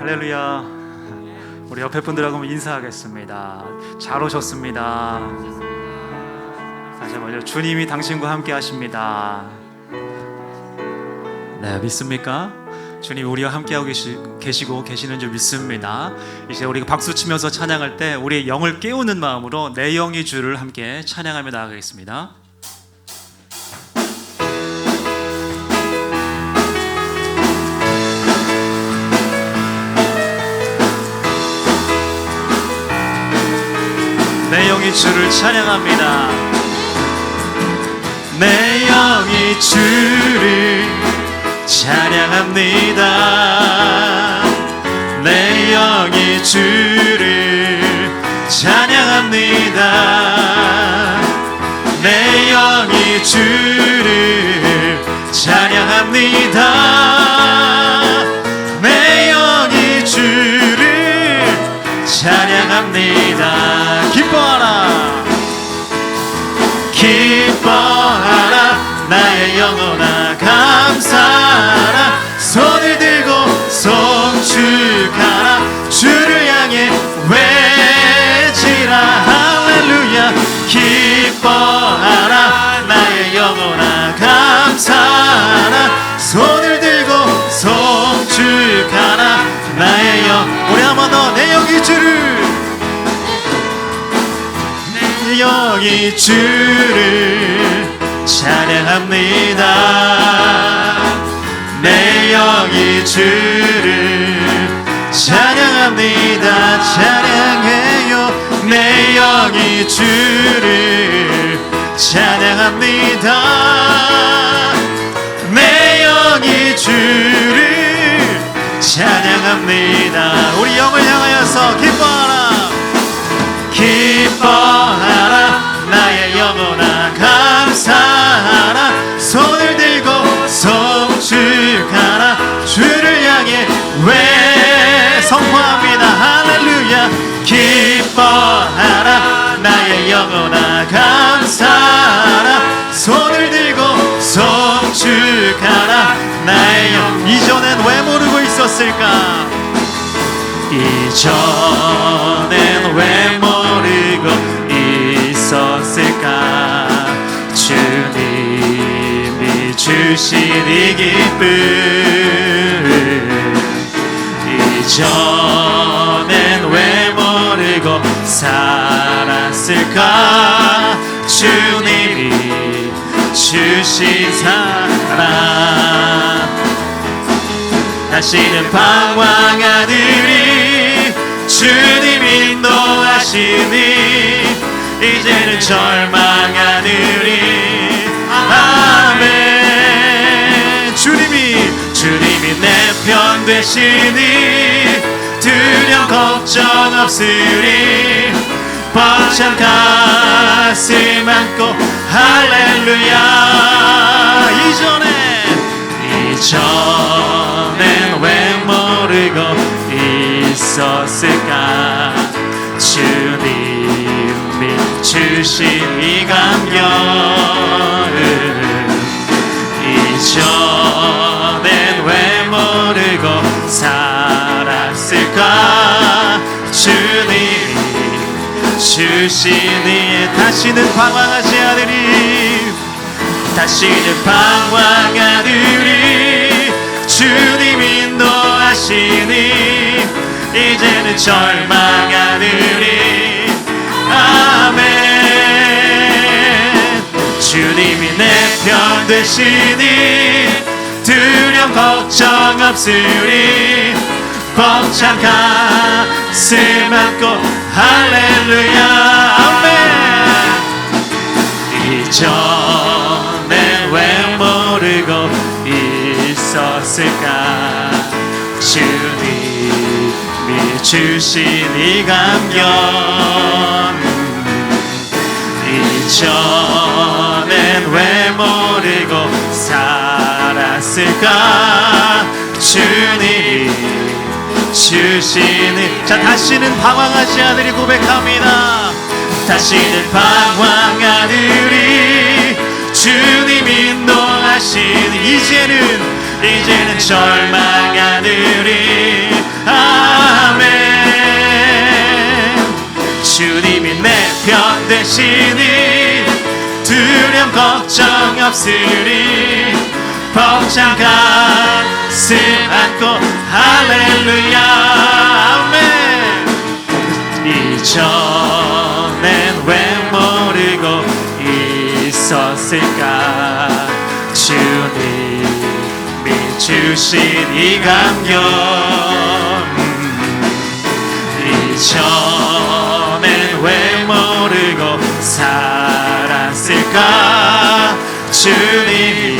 할렐루야. 우리 옆에 분들하고 인사하겠습니다. 잘 오셨습니다. 다시 한번 주님이 당신과 함께 하십니다. 네, 믿습니까? 주님 우리와 함께하고 계시고 계시는 줄 믿습니다. 이제 우리가 박수 치면서 찬양할 때 우리의 영을 깨우는 마음으로 내 영이 주를 함께 찬양하며 나아가겠습니다. 내 영이 주를 찬양합니다. 내 영이 주를 찬양합니다. 내 영이 주를 찬양합니다. 내 영이 주를 찬양합니다. 내 영이 주를 찬양합니다. 기뻐하라, 기뻐하라, 나의 영혼아 감사하라. 손을 들고 송축하라. 주를 향해 외치라. 할렐루야. 기뻐하라, 나의 영혼아 감사하라. 손을 들고 송축하라. 나의 영. 우리 한 번 더. 내 영이 주를, 내 영이 주를 찬양합니다. 내 영이 주를 찬양합니다. 찬양해요. 내 영이 주를 찬양합니다. 내 영이 주를 찬양합니다. 우리 영을 향하여서 기뻐하라, 기뻐하라, 나의 영혼아 감사하라. 손을 들고 송축하라. 주를 향해 선포합니다. 할렐루야. 기뻐하라, 나의 영혼아 감사하라. 손을 들고 송축하라. 나의 영. 이전엔 왜 모르고 있었을까? 이전엔 왜 모르고 있었을까? 주님이 주신 이 기쁨. 이전엔 왜 모르고 살았을까? 주님이 주신 사랑. 다시는 방황하느니 주님이 인도하시니 이제는 절망하느니. 아멘. 주님이 내 편 되시니 두려움 걱정 없으리. 벅찬 가슴 안고 할렐루야. 이전엔 왜 모르고 있었을까? 주님이 주신 이 감격을. 이전엔 왜 모르고 살았을까? 주님이 주시니 다시는 방황하지 않으리. 다시는 방황하느니 주님이 인도하시니 이제는 절망하느니. 아멘. 주님이 내 편 되시니 두려움 걱정 없으리. 벅찬 가슴 안고 할렐루야. 아멘. 이전엔 왜 모르고 있었을까? 주님이 주신 이 감격. 이전엔 왜 모르고 살았을까? 주님이 주시니. 자, 다시는 방황하지 않으리 고백합니다. 다시는 방황하느니 주님이 인도하시니 이제는 절망하느니. 계시니 두려움 걱정 없으리 벅찬 가슴 안고 할렐루야 아멘 이전엔 왜 모르고 있었을까 주님이 주신 이 감격 이전엔 왜 모르고 살았을까 주님이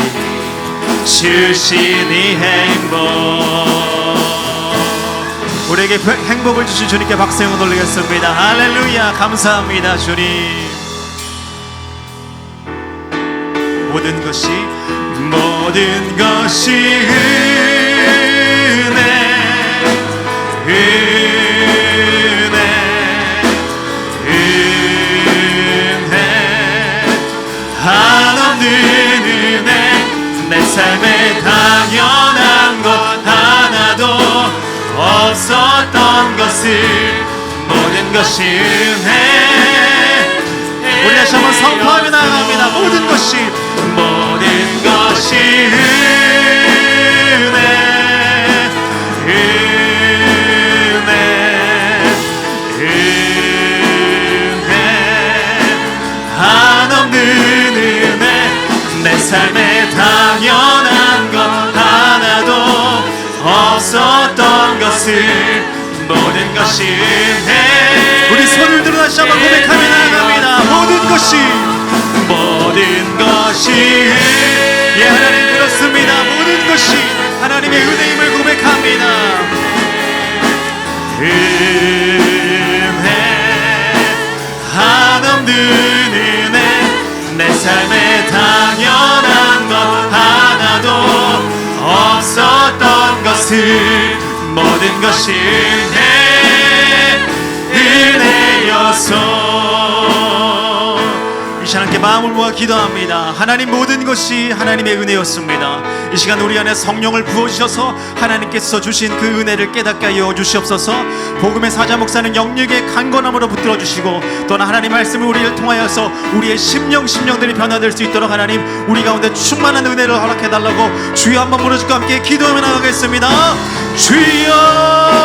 주신 이 행복 우리에게 행복을 주신 주님께 박수 한번 올리겠습니다. 할렐루야 감사합니다 주님 모든 것이 한없는 은혜 내 삶에 당연한 것 하나도 없었던 것을 모든 것이 은혜 우리 다시 한번 선포하며 나아갑니다. 모든 것이 한없는 은혜 내 삶에 당연한 것 하나도 없었던 것을 모든 것이 은혜 우리 손을 들어 다시 한번 고백하며 나아갑니다. 모든 것이 예 하나님 그렇습니다. 모든 것이 하나님의 은혜임을 고백합니다. 은혜 한없는 은혜 내 삶에 당연한 것 하나도 없었던 것을 모든 것이 은혜여서 이 시간 함께 마음을 모아 기도합니다. 하나님 모든 것이 하나님의 은혜였습니다. 이 시간 우리 안에 성령을 부어주셔서 하나님께서 주신 그 은혜를 깨닫게 하여 주시옵소서. 복음의 사자 목사는 영육의 강건함으로 붙들어 주시고 또한 하나님 말씀을 우리를 통하여서 우리의 심령들이 변화될 수 있도록 하나님 우리 가운데 충만한 은혜를 허락해 달라고 주여 한번 부르짖고 함께 기도하며 나가겠습니다. 주여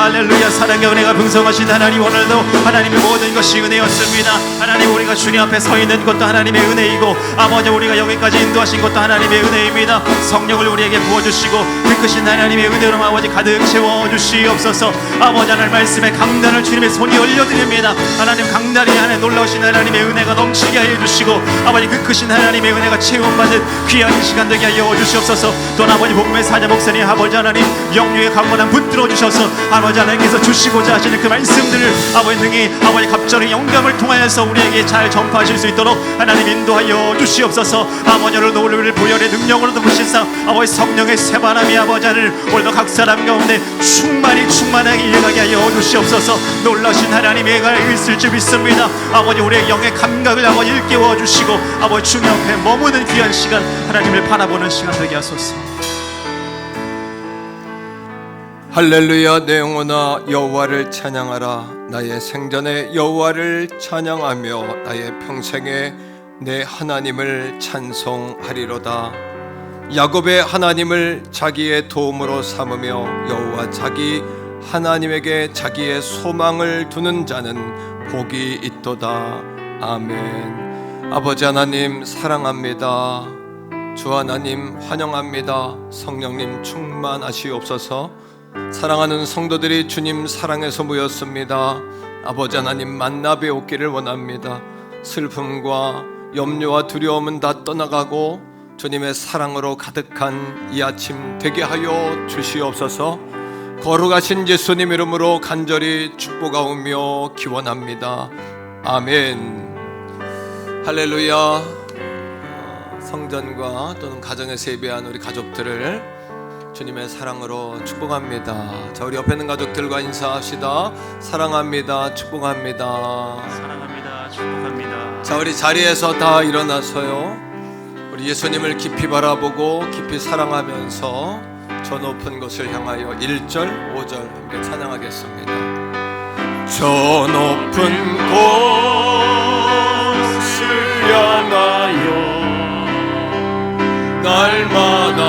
할렐루야 사랑과 은혜가 풍성하신 하나님 오늘도 하나님의 모든 것이 은혜였습니다. 하나님 우리가 주님 앞에 서 있는 것도 하나님의 은혜이고 아버지 우리가 여기까지 인도하신 것도 하나님의 은혜입니다. 성령을 우리에게 부어주시고 그 크신 하나님의 은혜로 아버지 가득 채워주시옵소서. 아버지 하나님 말씀에 강단을 주님의 손이 올려드립니다. 하나님 강단이 안에 놀라우신 하나님의 은혜가 넘치게 하여 주시고 아버지 그 크신 하나님의 은혜가 체험받는 귀한 시간 되게 하여 주시옵소서. 또 아버지 복음의 사자 목사님 아버지 하나님 영육의 강건함 붙들어 주셔서 아버지 하나님께서 주시고자 하시는 그 말씀들을 아버지 능히 아버지 갑절의 영감을 통하여서 우리에게 잘 전파하실 수 있도록 하나님 인도하여 주시옵소서. 아버지 오늘도 우리를 보혈의 능력으로도 부시사 아버지 성령의 새바람이 아버지 하늘 오늘도 각 사람 가운데 충만하게 일어나게 하여 주시옵소서. 놀라신 하나님의 애가 있을 줄 믿습니다. 아버지 우리의 영의 감각을 아버지 일깨워 주시고 아버지 주님 앞에 머무는 귀한 시간 하나님을 바라보는 시간 되게 하소서. 할렐루야 내 영혼아 여호와를 찬양하라. 나의 생전에 여호와를 찬양하며 나의 평생에 내 하나님을 찬송하리로다. 야곱의 하나님을 자기의 도움으로 삼으며 여호와 자기 하나님에게 자기의 소망을 두는 자는 복이 있도다. 아멘. 아버지 하나님 사랑합니다. 주 하나님 환영합니다. 성령님 충만하시옵소서. 사랑하는 성도들이 주님 사랑에서 모였습니다. 아버지 하나님 만나 뵈옵기를 원합니다. 슬픔과 염려와 두려움은 다 떠나가고 주님의 사랑으로 가득한 이 아침 되게 하여 주시옵소서. 거룩하신 예수님 이름으로 간절히 축복하오며 기원합니다. 아멘. 할렐루야. 성전과 또는 가정에서 예배한 우리 가족들을 주님의 사랑으로 축복합니다. 자, 우리 옆에 있는 가족들과 인사합시다. 사랑합니다. 축복합니다. 사랑합니다. 축복합니다. 자, 우리 자리에서 다 일어나서요 우리 예수님을 깊이 바라보고 깊이 사랑하면서 저 높은 곳을 향하여 1절, 5절 함께 찬양하겠습니다. 저 높은 곳을 향하여 날마다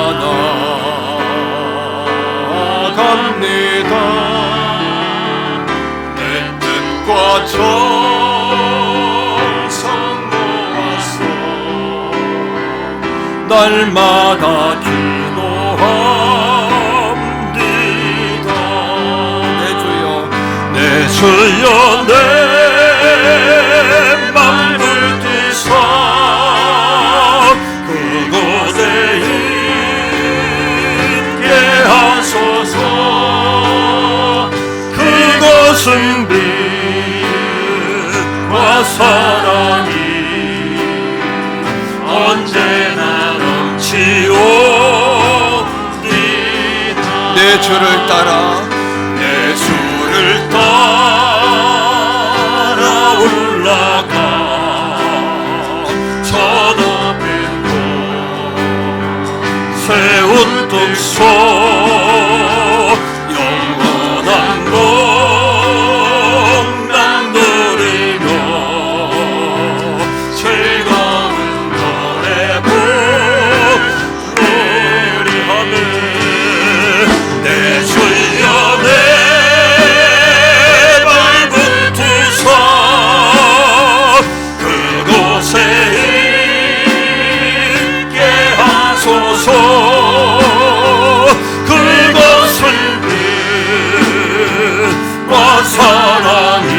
나아갑니다. 내 뜻과 정성 모아서 날마다 기도합니다. 내 주여, 내 주여, 내 맘을 뜨사 그곳에 있게 하소서. 그것은 빛과 사랑이 언제나 넘치오리다. 내 주를 따라, 내 주를 따라 올라가 저 높은 곳 세운 뚝소 영원한 곡난 노래며 즐거운 노래 부르리하네. 내 주여, 내 발붙으사 그곳에 있게 하소서. 그것은 빛과 사랑이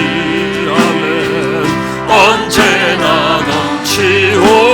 아멘 언제나 넘치옵니다.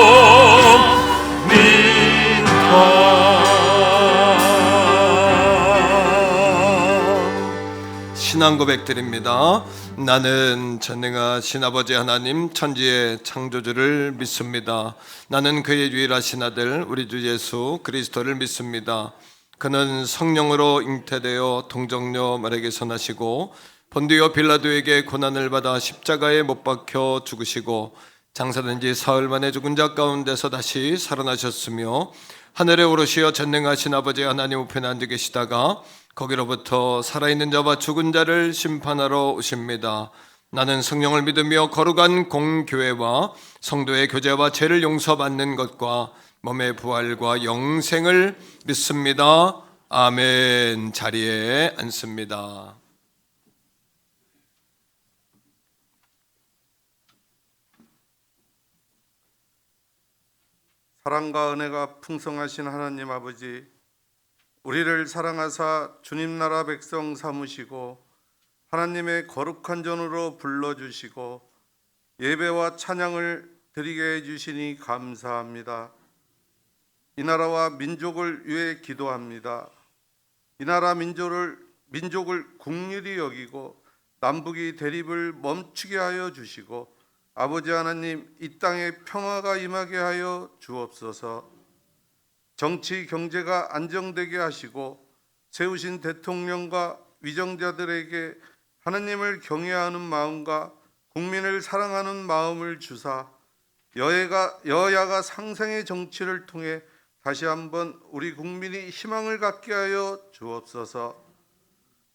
신앙 고백드립니다. 나는 전능하신 아버지 하나님 천지의 창조주를 믿습니다. 나는 그의 유일하신 아들 우리 주 예수 그리스도를 믿습니다. 그는 성령으로 잉태되어 동정녀 마리아에게서 나시고 본디오 빌라도에게 고난을 받아 십자가에 못 박혀 죽으시고 장사된 지 사흘 만에 죽은 자 가운데서 다시 살아나셨으며 하늘에 오르시어 전능하신 아버지 하나님 우편에 앉아 계시다가 거기로부터 살아있는 자와 죽은 자를 심판하러 오십니다. 나는 성령을 믿으며 거룩한 공교회와 성도의 교제와 죄를 용서받는 것과 몸의 부활과 영생을 믿습니다. 아멘. 자리에 앉습니다. 사랑과 은혜가 풍성하신 하나님 아버지, 우리를 사랑하사 주님 나라 백성 삼으시고 하나님의 거룩한 전으로 불러주시고 예배와 찬양을 드리게 해주시니 감사합니다. 이 나라와 민족을 위해 기도합니다. 이 나라 민족을 국률이 여기고 남북이 대립을 멈추게 하여 주시고 아버지 하나님 이 땅에 평화가 임하게 하여 주옵소서. 정치 경제가 안정되게 하시고 세우신 대통령과 위정자들에게 하나님을 경외하는 마음과 국민을 사랑하는 마음을 주사 여야가 상생의 정치를 통해 다시 한번 우리 국민이 희망을 갖게 하여 주옵소서.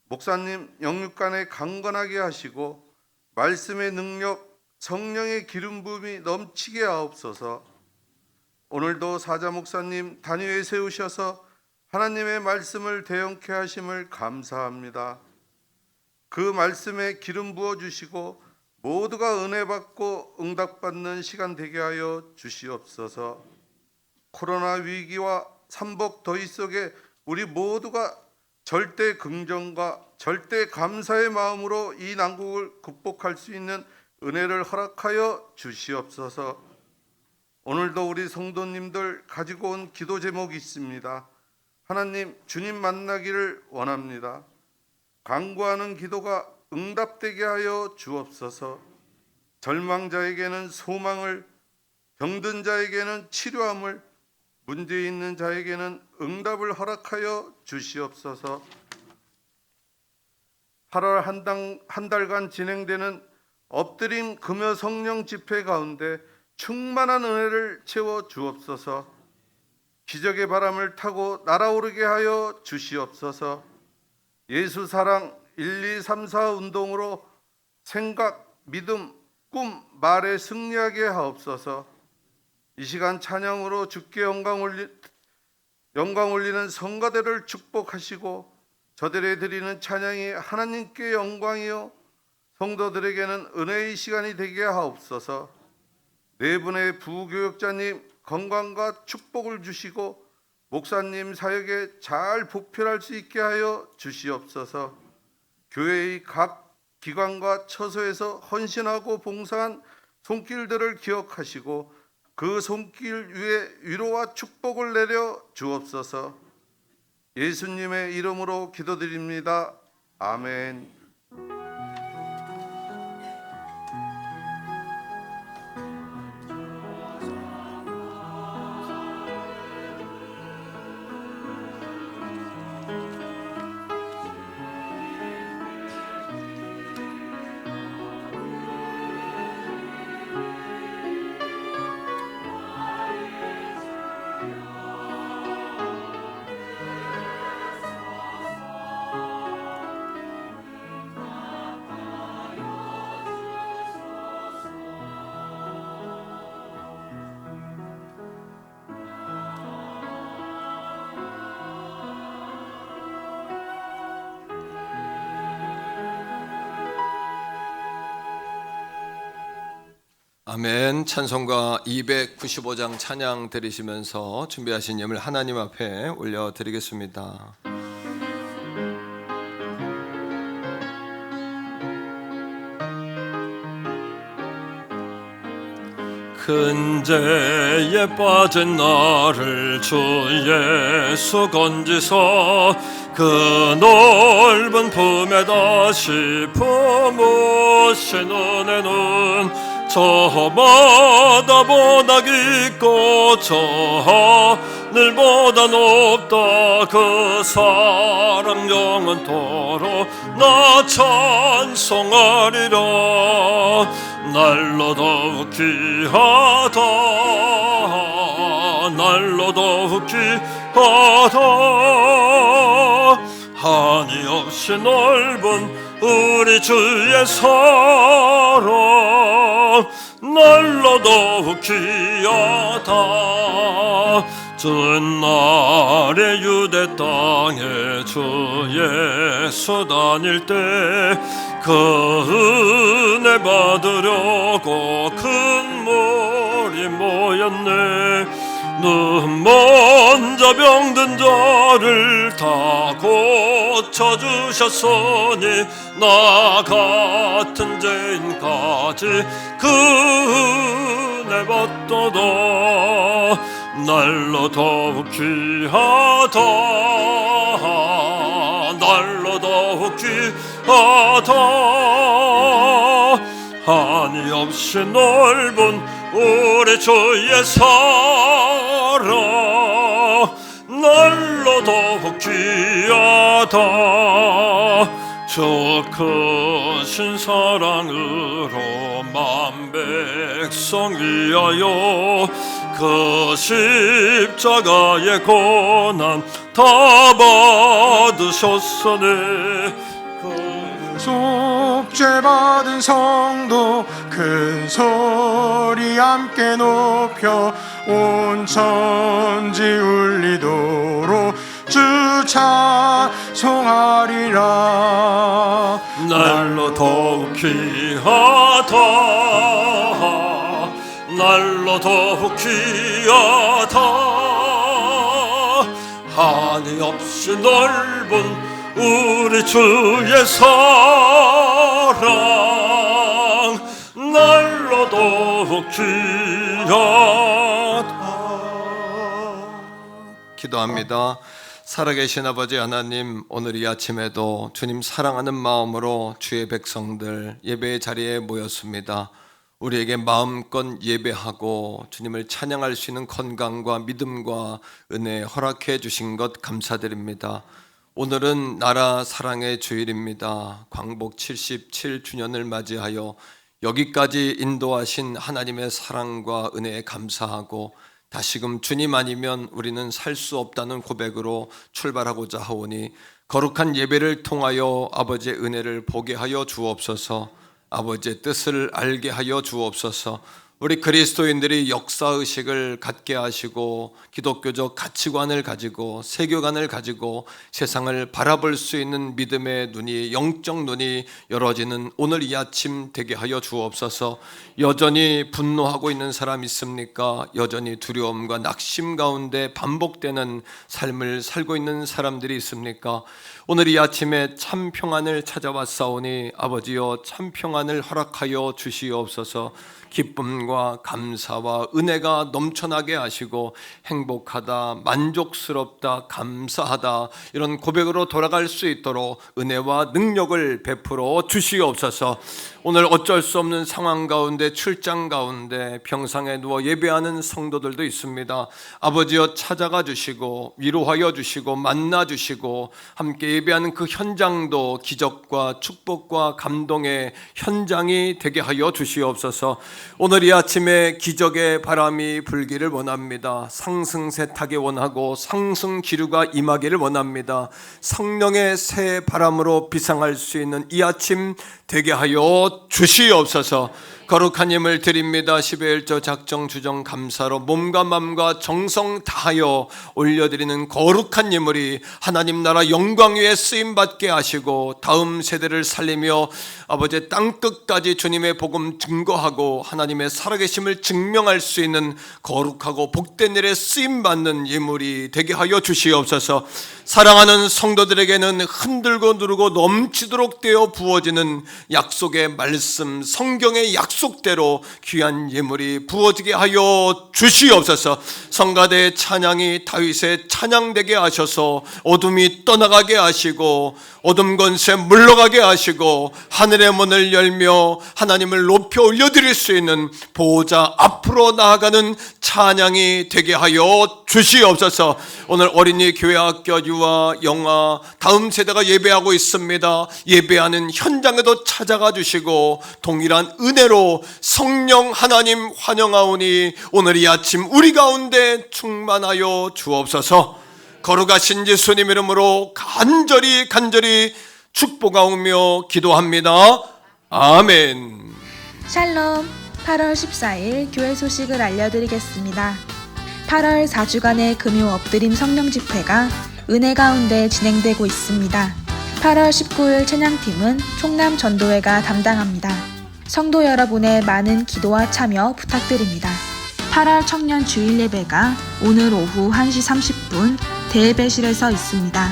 목사님 영육간에 강건하게 하시고 말씀의 능력 성령의 기름 부음이 넘치게 하옵소서. 오늘도 사자 목사님 단위에 세우셔서 하나님의 말씀을 대언케 하심을 감사합니다. 그 말씀에 기름 부어 주시고 모두가 은혜 받고 응답받는 시간 되게 하여 주시옵소서. 코로나 위기와 삼복 더위 속에 우리 모두가 절대 긍정과 절대 감사의 마음으로 이 난국을 극복할 수 있는 은혜를 허락하여 주시옵소서. 오늘도 우리 성도님들 가지고 온 기도 제목이 있습니다. 하나님 주님 만나기를 원합니다. 간구하는 기도가 응답되게 하여 주옵소서. 절망자에게는 소망을, 병든 자에게는 치료함을, 문제 있는 자에게는 응답을 허락하여 주시옵소서. 8월 한 달간 진행되는 엎드림 금요 성령 집회 가운데 충만한 은혜를 채워 주옵소서. 기적의 바람을 타고 날아오르게 하여 주시옵소서. 예수 사랑 1, 2, 3, 4 운동으로 생각, 믿음, 꿈, 말에 승리하게 하옵소서. 이 시간 찬양으로 주께 영광 올리는 성가대를 축복하시고 저들에 드리는 찬양이 하나님께 영광이요 성도들에게는 은혜의 시간이 되게 하옵소서. 네 분의 부교역자님 건강과 축복을 주시고 목사님 사역에 잘 보필할 수 있게 하여 주시옵소서. 교회의 각 기관과 처소에서 헌신하고 봉사한 손길들을 기억하시고 그 손길 위에 위로와 축복을 내려 주옵소서. 예수님의 이름으로 기도드립니다. 아멘. 아멘. 찬송가 295장 찬양 드리시면서 준비하신 예물 하나님 앞에 올려드리겠습니다. 큰 죄에 빠진 나를 주 예수 건지소 그 넓은 품에 다시 품으신 은혜는 저마다 보다 깊고 저 하늘보다 높다. 그 사랑 영원토록 나 찬송하리라. 날로 더욱 귀하다. 날로 더욱 귀하다. 한이 없이 넓은 우리 주의 사랑 날로 더욱 귀하다. 전날에 유대 땅에 주 예수 다닐 때 그 은혜 받으려고 큰 물이 모였네. 눈 먼저 병든 자를 다 고쳐주셨으니 나 같은 죄인까지 그 은혜 받도다. 날로 더욱 귀하다. 날로 더욱 귀하다. 한이 없이 넓은 우리 주의 사랑 날로 더욱 귀하다. 저 크신 사랑으로 만 백성 위하여 그 십자가의 고난 다 받으셨으니 속죄 받은 성도 큰 소리 함께 높여 온 천지 울리도록 주 찬송하리라. 날로 더욱 귀하다. 날로 더욱 귀하다. 한이 없이 넓은 우리 주의 사랑 날로 더욱 귀하다. 기도합니다. 살아계신 아버지 하나님, 오늘 이 아침에도 주님 사랑하는 마음으로 주의 백성들 예배의 자리에 모였습니다. 우리에게 마음껏 예배하고 주님을 찬양할 수 있는 건강과 믿음과 은혜 허락해 주신 것 감사드립니다. 오늘은 나라 사랑의 주일입니다. 광복 77주년을 맞이하여 여기까지 인도하신 하나님의 사랑과 은혜에 감사하고 다시금 주님 아니면 우리는 살 수 없다는 고백으로 출발하고자 하오니 거룩한 예배를 통하여 아버지의 은혜를 보게 하여 주옵소서. 아버지의 뜻을 알게 하여 주옵소서. 우리 그리스도인들이 역사의식을 갖게 하시고 기독교적 가치관을 가지고 세계관을 가지고 세상을 바라볼 수 있는 믿음의 눈이, 영적 눈이 열어지는 오늘 이 아침 되게 하여 주옵소서. 여전히 분노하고 있는 사람 있습니까? 여전히 두려움과 낙심 가운데 반복되는 삶을 살고 있는 사람들이 있습니까? 오늘 이 아침에 참 평안을 찾아왔사오니 아버지여 참 평안을 허락하여 주시옵소서. 기쁨과 감사와 은혜가 넘쳐나게 하시고 행복하다, 만족스럽다, 감사하다 이런 고백으로 돌아갈 수 있도록 은혜와 능력을 베풀어 주시옵소서. 오늘 어쩔 수 없는 상황 가운데, 출장 가운데 병상에 누워 예배하는 성도들도 있습니다. 아버지여 찾아가 주시고 위로하여 주시고 만나 주시고 함께 예배하는 그 현장도 기적과 축복과 감동의 현장이 되게 하여 주시옵소서. 오늘 이 아침에 기적의 바람이 불기를 원합니다. 상승세타기 원하고 상승 기류가 임하기를 원합니다. 성령의 새 바람으로 비상할 수 있는 이 아침 되게 하여 주시옵소서. 거룩한 힘을 드립니다. 11조 작정 주정 감사로 몸과 마음과 정성 다하여 올려드리는 거룩한 예물이 하나님 나라 영광 위에 쓰임받게 하시고 다음 세대를 살리며 아버지의 땅끝까지 주님의 복음 증거하고 하나님의 살아계심을 증명할 수 있는 거룩하고 복된 일에 쓰임받는 예물이 되게 하여 주시옵소서. 사랑하는 성도들에게는 흔들고 누르고 넘치도록 되어 부어지는 약속의 말씀, 성경의 약속대로 귀한 예물이 부어지게 하여 주시옵소서. 성가대의 찬양이 다윗의 찬양되게 하셔서 어둠이 떠나가게 하시고 어둠 권세 물러가게 하시고 하늘의 문을 열며 하나님을 높여 올려드릴 수 있는 보호자 앞으로 나아가는 찬양이 되게 하여 주시옵소서. 오늘 어린이 교회학교 유아 영아 다음 세대가 예배하고 있습니다. 예배하는 현장에도 찾아가 주시고 동일한 은혜로 성령 하나님 환영하오니 오늘 이 아침 우리 가운데 충만하여 주옵소서. 거룩하신 예수님 이름으로 간절히 축복하오며 기도합니다. 아멘. 샬롬. 8월 14일 교회 소식을 알려드리겠습니다. 8월 4주간의 금요 엎드림 성령 집회가 은혜 가운데 진행되고 있습니다. 8월 19일 찬양팀은 총남 전도회가 담당합니다. 성도 여러분의 많은 기도와 참여 부탁드립니다. 8월 청년 주일 예배가 오늘 오후 1시 30분 대예배실에서 있습니다.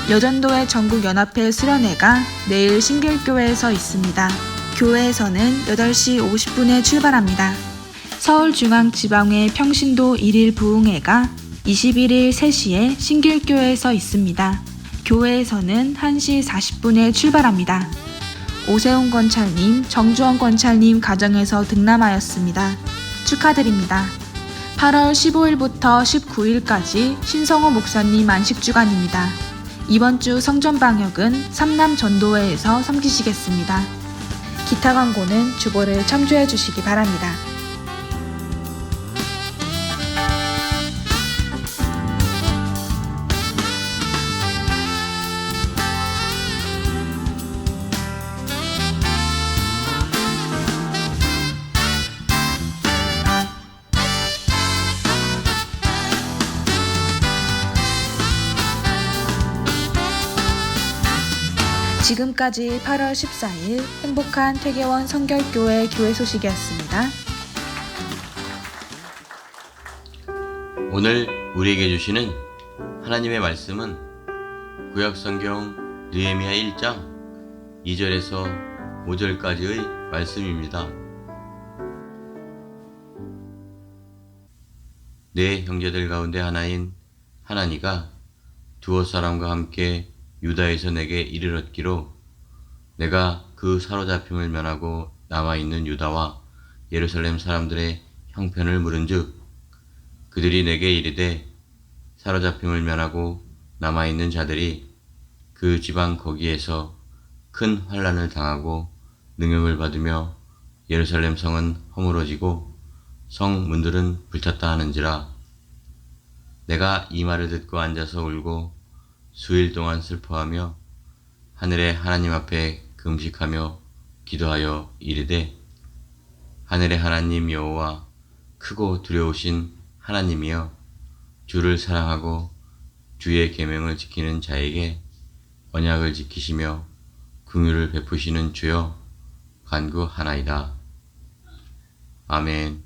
여전도회 전국연합회 수련회가 내일 신길교회에서 있습니다. 교회에서는 8시 50분에 출발합니다. 서울중앙지방회 평신도 1일 부흥회가 21일 3시에 신길교회에서 있습니다. 교회에서는 1시 40분에 출발합니다. 오세훈 권찰님, 정주원 권찰님 가정에서 등남하였습니다. 축하드립니다. 8월 15일부터 19일까지 신성호 목사님 안식주간입니다. 이번 주 성전 방역은 삼남 전도회에서 섬기시겠습니다. 기타 광고는 주보를 참조해 주시기 바랍니다. 지금까지 8월 14일 행복한 퇴계원 성결교회 교회 소식이었습니다. 오늘 우리에게 주시는 하나님의 말씀은 구약성경 느헤미야 1장 2절에서 5절까지의 말씀입니다. 내 형제들 가운데 하나인 하나니가 두어 사람과 함께 유다에서 내게 이르렀기로 내가 그 사로잡힘을 면하고 남아있는 유다와 예루살렘 사람들의 형편을 물은즉 그들이 내게 이르되 사로잡힘을 면하고 남아있는 자들이 그 지방 거기에서 큰 환난을 당하고 능욕을 받으며 예루살렘 성은 허물어지고 성 문들은 불탔다 하는지라. 내가 이 말을 듣고 앉아서 울고 수일 동안 슬퍼하며 하늘의 하나님 앞에 금식하며 기도하여 이르되 하늘의 하나님 여호와 크고 두려우신 하나님이여 주를 사랑하고 주의 계명을 지키는 자에게 언약을 지키시며 긍휼을 베푸시는 주여 간구하나이다. 아멘.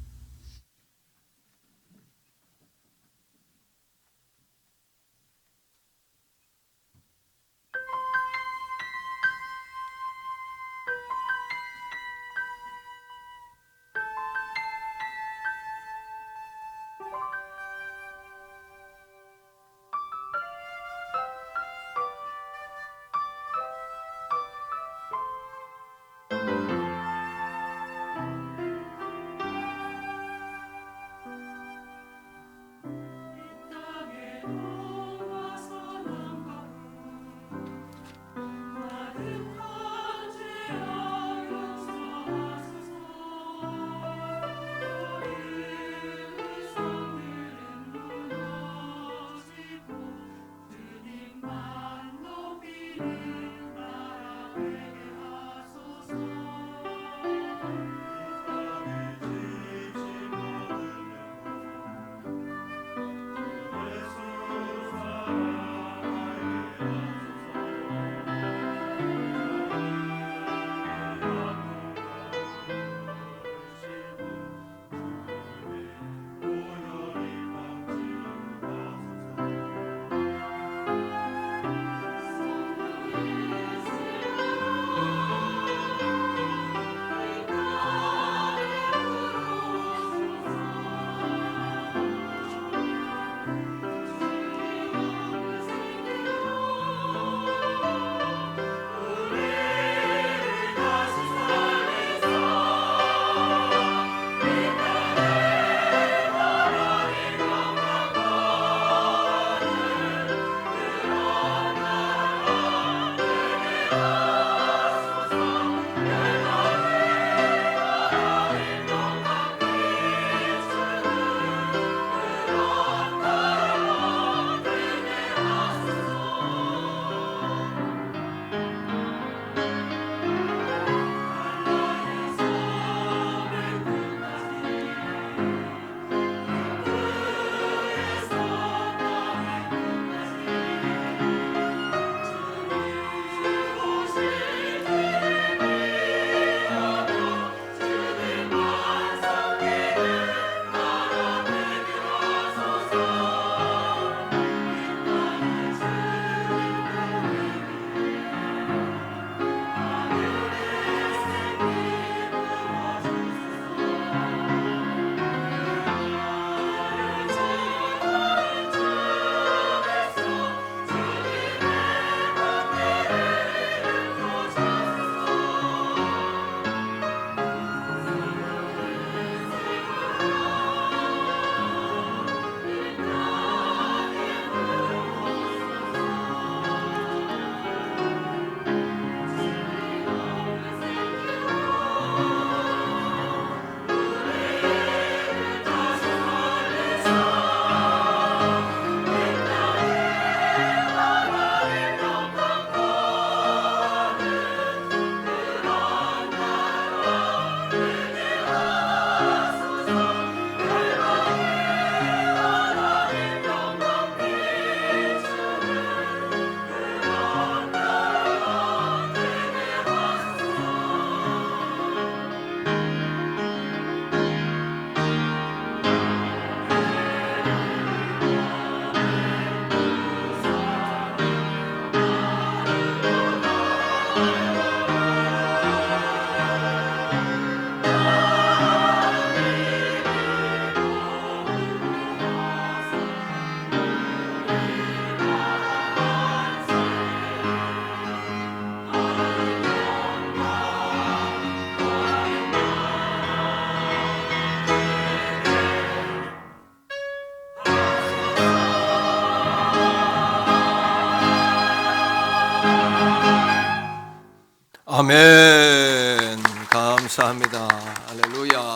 아멘. 감사합니다. 할렐루야.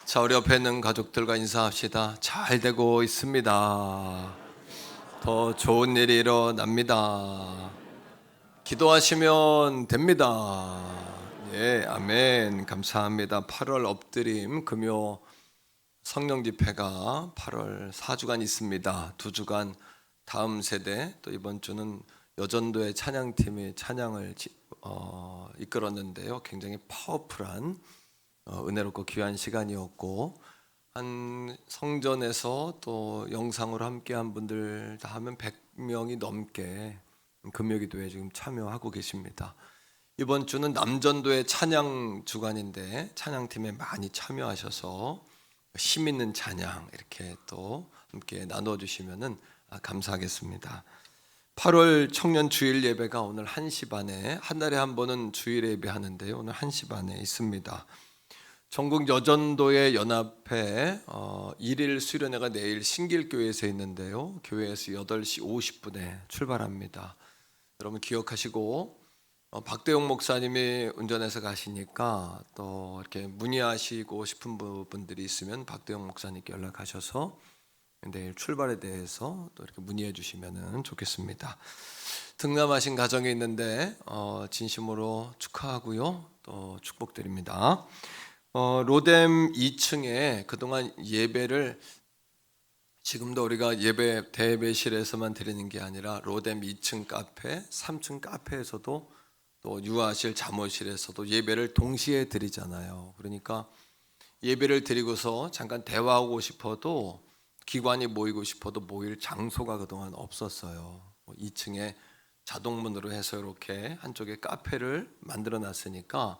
자, 우리 옆에 있는 가족들과 인사합시다. 잘 되고 있습니다. 더 좋은 일이 일어납니다. 기도하시면 됩니다. 예, 아멘. 감사합니다. 8월 엎드림 금요 성령 집회가 8월 4주간 있습니다. 2주간 다음 세대, 또 이번 주는 여전도의 찬양팀이 찬양을 이끌었는데요. 굉장히 파워풀한 은혜롭고 귀한 시간이었고, 한 성전에서 또 영상으로 함께한 분들 다 하면 100명이 넘게 금요기도에 지금 참여하고 계십니다. 이번 주는 남전도의 찬양 주간인데 찬양팀에 많이 참여하셔서 힘 있는 찬양 이렇게 또 함께 나눠주시면 감사하겠습니다. 8월 청년 주일 예배가 오늘 1시 반에, 한 달에 한 번은 주일 예배 하는데요, 오늘 1시 반에 있습니다. 전국 여전도의 연합회 1일 수련회가 내일 신길교회에서 있는데요, 교회에서 8시 50분에 출발합니다. 여러분 기억하시고, 박대용 목사님이 운전해서 가시니까 또 이렇게 문의하시고 싶은 분들이 있으면 박대용 목사님께 연락하셔서 내일 출발에 대해서 또 이렇게 문의해 주시면 좋겠습니다. 등남하신 가정이 있는데 진심으로 축하하고요, 또 축복드립니다. 로뎀 2층에 그동안 예배를, 지금도 우리가 예배 대예배실에서만 드리는 게 아니라 로뎀 2층 카페, 3층 카페에서도 또 유아실 자모실에서도 예배를 동시에 드리잖아요. 그러니까 예배를 드리고서 잠깐 대화하고 싶어도, 기관이 모이고 싶어도 모일 장소가 그동안 없었어요. 2층에 자동문으로 해서 이렇게 한쪽에 카페를 만들어 놨으니까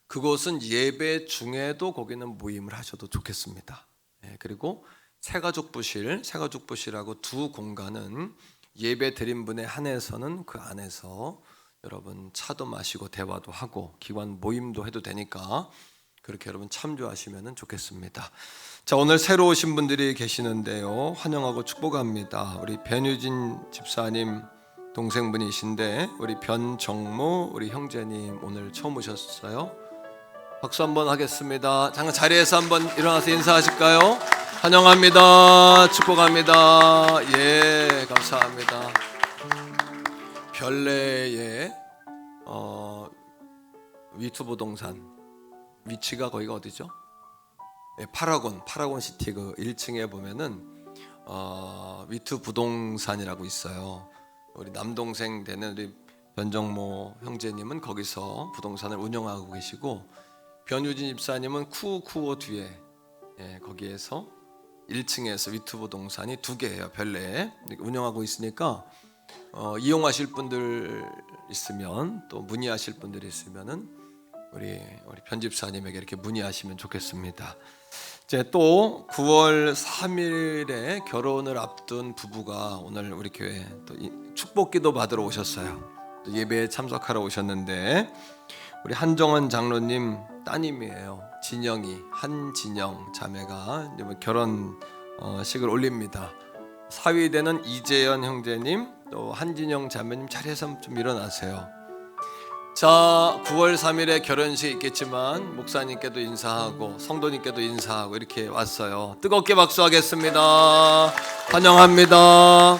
그곳은 예배 중에도 거기는 모임을 하셔도 좋겠습니다. 그리고 새가족부실하고 두 공간은 예배 드린 분에 한해서는 그 안에서 여러분 차도 마시고 대화도 하고 기관 모임도 해도 되니까 그렇게 여러분 참조하시면 좋겠습니다. 자, 오늘 새로 오신 분들이 계시는데요, 환영하고 축복합니다. 우리 변유진 집사님 동생분이신데, 우리 변정모 우리 형제님 오늘 처음 오셨어요. 박수 한번 하겠습니다. 잠깐 자리에서 한번 일어나서 인사하실까요? 환영합니다. 축복합니다. 예, 감사합니다. 별내에 위투부동산 위치가 거기가 어디죠? 파라곤 시티 그 1층에 보면은 위투부동산이라고 있어요. 우리 남동생 되는 우리 변정모 형제님은 거기서 부동산을 운영하고 계시고, 변유진 집사님은 쿠쿠오 뒤에 거기에서 1층에서 위투부동산이 2개예요. 별내에 운영하고 있으니까 이용하실 분들 있으면, 또 문의하실 분들이 있으면은 우리 편집사님에게 이렇게 문의하시면 좋겠습니다. 이제 또 9월 3일에 결혼을 앞둔 부부가 오늘 우리 교회 또 축복기도 받으러 오셨어요. 또 예배에 참석하러 오셨는데, 우리 한정원 장로님 따님이에요. 한진영 자매가 결혼식을 올립니다. 사위되는 이재현 형제님, 또 한진영 자매님 자리에서 좀 일어나세요. 자, 9월 3일에 결혼식 있겠지만 목사님께도 인사하고 성도님께도 인사하고 이렇게 왔어요. 뜨겁게 박수하겠습니다. 환영합니다.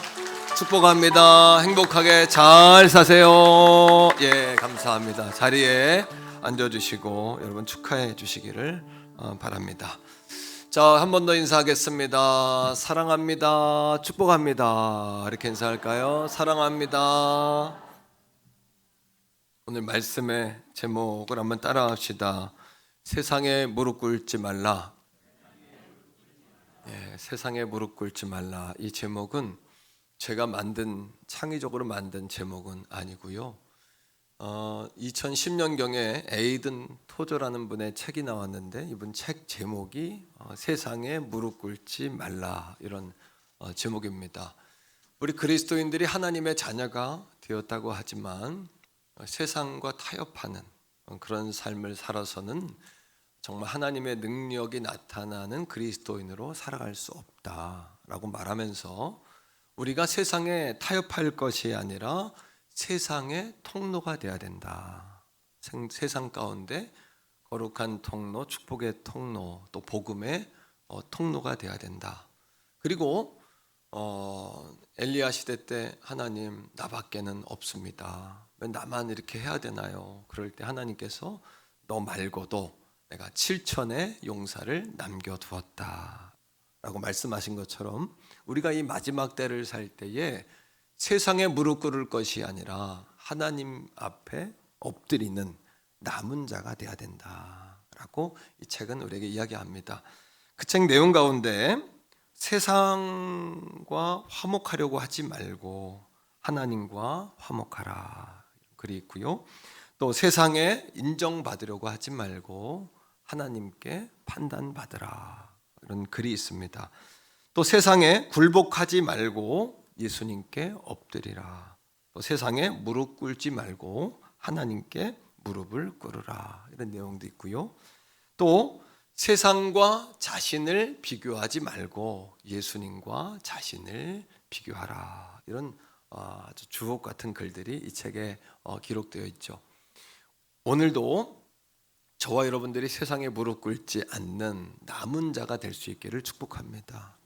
축복합니다. 행복하게 잘 사세요. 예, 감사합니다. 자리에 앉아주시고 여러분 축하해 주시기를 바랍니다. 자, 한 번 더 인사하겠습니다. 사랑합니다. 축복합니다. 이렇게 인사할까요? 사랑합니다. 오늘 말씀의 제목을 한번 따라합시다. 세상에 무릎 꿇지 말라. 세상에 무릎 꿇지 말라. 이 제목은 제가 창의적으로 만든 제목은 아니고요. 2010년경에 에이든 토저라는 분의 책이 나왔는데, 이분 책 제목이 세상에 무릎 꿇지 말라, 이런 제목입니다. 우리 그리스도인들이 하나님의 자녀가 되었다고 하지만 세상과 타협하는 그런 삶을 살아서는 정말 하나님의 능력이 나타나는 그리스도인으로 살아갈 수 없다라고 말하면서, 우리가 세상에 타협할 것이 아니라 세상의 통로가 되어야 된다. 세상 가운데 거룩한 통로, 축복의 통로, 또 복음의 통로가 되어야 된다. 그리고 엘리야 시대 때 하나님 나밖에는 없습니다. 왜 나만 이렇게 해야 되나요? 그럴 때 하나님께서 너 말고도 내가 7천의 용사를 남겨두었다 라고 말씀하신 것처럼 우리가 이 마지막 때를 살 때에 세상에 무릎 꿇을 것이 아니라 하나님 앞에 엎드리는 남은 자가 돼야 된다라고 이 책은 우리에게 이야기합니다. 그 책 내용 가운데 세상과 화목하려고 하지 말고 하나님과 화목하라 글이 있고요. 또 세상에 인정받으려고 하지 말고 하나님께 판단받으라 이런 글이 있습니다. 또 세상에 굴복하지 말고 예수님께 엎드리라. 또 세상에 무릎 꿇지 말고 하나님께 무릎을 꿇으라 이런 내용도 있고요. 또 세상과 자신을 비교하지 말고 예수님과 자신을 비교하라 이런 아주 주옥 같은 글들이 이 책에 기록되어 있죠. 오늘도 저와 여러분들이 세상에 무릎 꿇지 않는 남은 자가 될 수 있기를 축복합니다.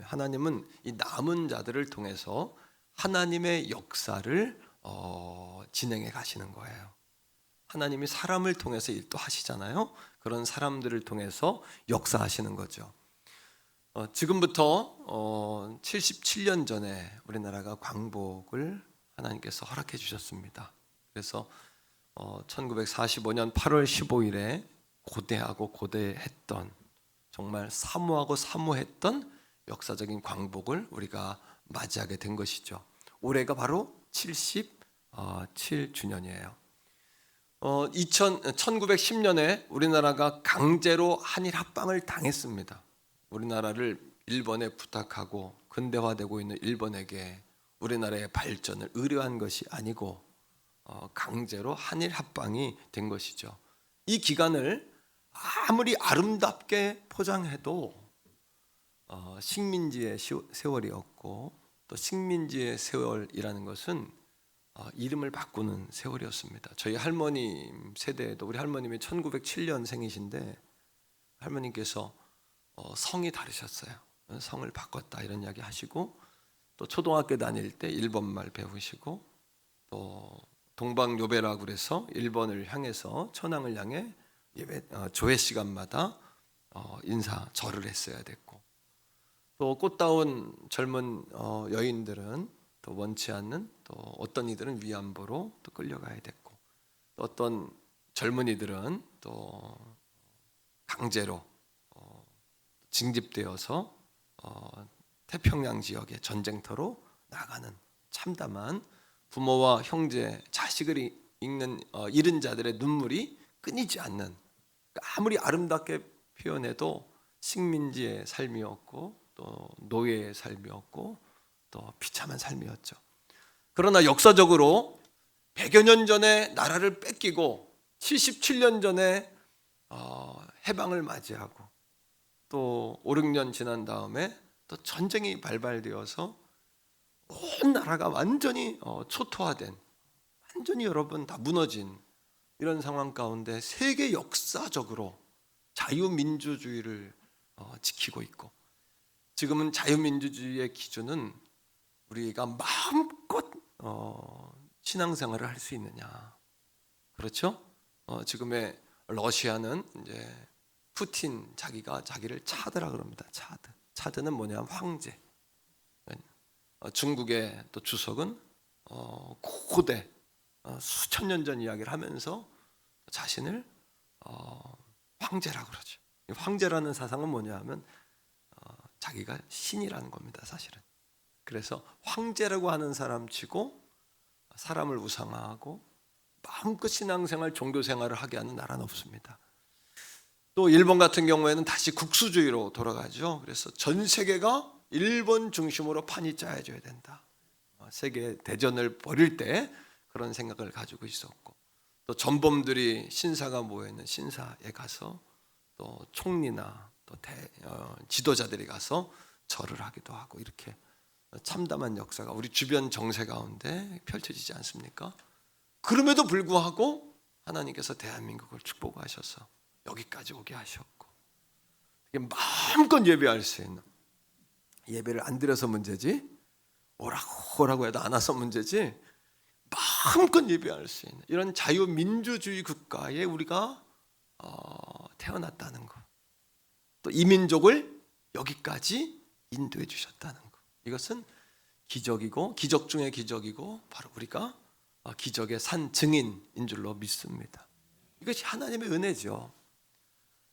하나님은 이 남은 자들을 통해서 하나님의 역사를 진행해 가시는 거예요. 하나님이 사람을 통해서 일도 하시잖아요. 그런 사람들을 통해서 역사하시는 거죠. 지금부터 77년 전에 우리나라가 광복을 하나님께서 허락해 주셨습니다. 그래서 1945년 8월 15일에 고대하고 고대했던 정말 사모하고 사모했던 역사적인 광복을 우리가 맞이하게 된 것이죠. 올해가 바로 77주년이에요. 1910년에 우리나라가 강제로 한일 합방을 당했습니다. 우리나라를 일본에 부탁하고 근대화되고 있는 일본에게 우리나라의 발전을 의뢰한 것이 아니고 강제로 한일 합방이 된 것이죠. 이 기간을 아무리 아름답게 포장해도 식민지의 세월이었고 또 식민지의 세월이라는 것은 이름을 바꾸는 세월이었습니다. 저희 할머님 세대에도 우리 할머님이 1907년생이신데 할머님께서 성이 다르셨어요. 성을 바꿨다 이런 이야기 하시고 또 초등학교 다닐 때 일본말 배우시고 또 동방요배라고 그래서 일본을 향해서 천황을 향해 조회 시간마다 인사 절을 했어야 됐고 또 꽃다운 젊은 여인들은 또 원치 않는 또 어떤 이들은 위안부로 또 끌려가야 됐고 또 어떤 젊은이들은 또 강제로 징집되어서 태평양 지역의 전쟁터로 나가는 참담한 부모와 형제, 자식을 잃은 자들의 눈물이 끊이지 않는 아무리 아름답게 표현해도 식민지의 삶이었고 또 노예의 삶이었고 또 비참한 삶이었죠. 그러나 역사적으로 100여 년 전에 나라를 뺏기고 77년 전에 해방을 맞이하고 또 5, 6년 지난 다음에 또 전쟁이 발발되어서 온 나라가 완전히 초토화된 완전히 여러분 다 무너진 이런 상황 가운데 세계 역사적으로 자유민주주의를 지키고 있고 지금은 자유민주주의의 기준은 우리가 마음껏 신앙생활을 할 수 있느냐 그렇죠? 지금의 러시아는 이제 푸틴 자기가 자기를 차드라 그럽니다. 차드는 뭐냐면 황제. 중국의 또 주석은 고대 수천 년 전 이야기를 하면서 자신을 황제라고 그러죠. 황제라는 사상은 뭐냐면 자기가 신이라는 겁니다. 사실은. 그래서 황제라고 하는 사람치고 사람을 우상화하고 마음껏 신앙생활, 종교생활을 하게 하는 나라는 없습니다. 또 일본 같은 경우에는 다시 국수주의로 돌아가죠. 그래서 전 세계가 일본 중심으로 판이 짜여져야 된다. 세계 대전을 벌일 때 그런 생각을 가지고 있었고 또 전범들이 신사가 모여있는 신사에 가서 또 총리나 또 지도자들이 가서 절을 하기도 하고 이렇게 참담한 역사가 우리 주변 정세 가운데 펼쳐지지 않습니까? 그럼에도 불구하고 하나님께서 대한민국을 축복하셔서 여기까지 오게 하셨고 마음껏 예배할 수 있는 예배를 안 드려서 문제지, 오라고 해도 안 와서 문제지, 마음껏 예배할 수 있는 이런 자유민주주의 국가에 우리가 태어났다는 거, 또 이 민족을 여기까지 인도해 주셨다는 거, 이것은 기적이고 기적 중의 기적이고 바로 우리가 기적의 산 증인인 줄로 믿습니다. 이것이 하나님의 은혜죠.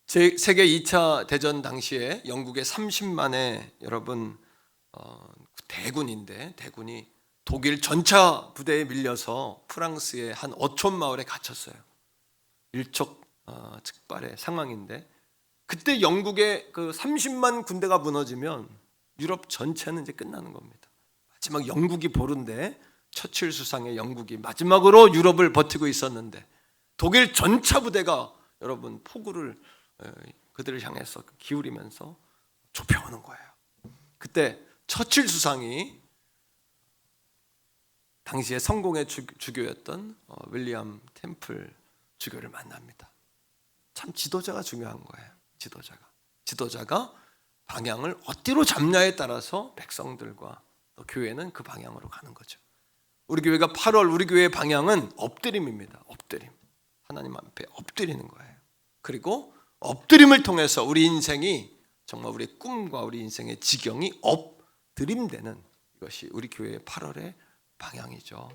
세계 2차 대전 당시에 영국의 30만의 여러분 대군인데, 대군이 독일 전차 부대에 밀려서 프랑스의 한 어촌 마을에 갇혔어요. 일촉즉발의 상황인데, 그때 영국의 그 30만 군대가 무너지면 유럽 전체는 이제 끝나는 겁니다. 마지막 영국이 보른데, 처칠 수상의 영국이 마지막으로 유럽을 버티고 있었는데 독일 전차 부대가 여러분 포구를 그들을 향해서 기울이면서 좁혀오는 거예요. 그때 처칠 수상이 당시에 성공의 주교였던 윌리엄 템플 주교를 만납니다. 참 지도자가 중요한 거예요. 지도자가 방향을 어디로 잡냐에 따라서 백성들과 또 교회는 그 방향으로 가는 거죠. 우리 교회가 8월 우리 교회의 방향은 엎드림입니다. 엎드림. 하나님 앞에 엎드리는 거예요. 그리고 엎드림을 통해서 우리 인생이 정말 우리의 꿈과 우리 인생의 지경이 엎드림되는 이것이 우리 교회의 8월의 방향이죠.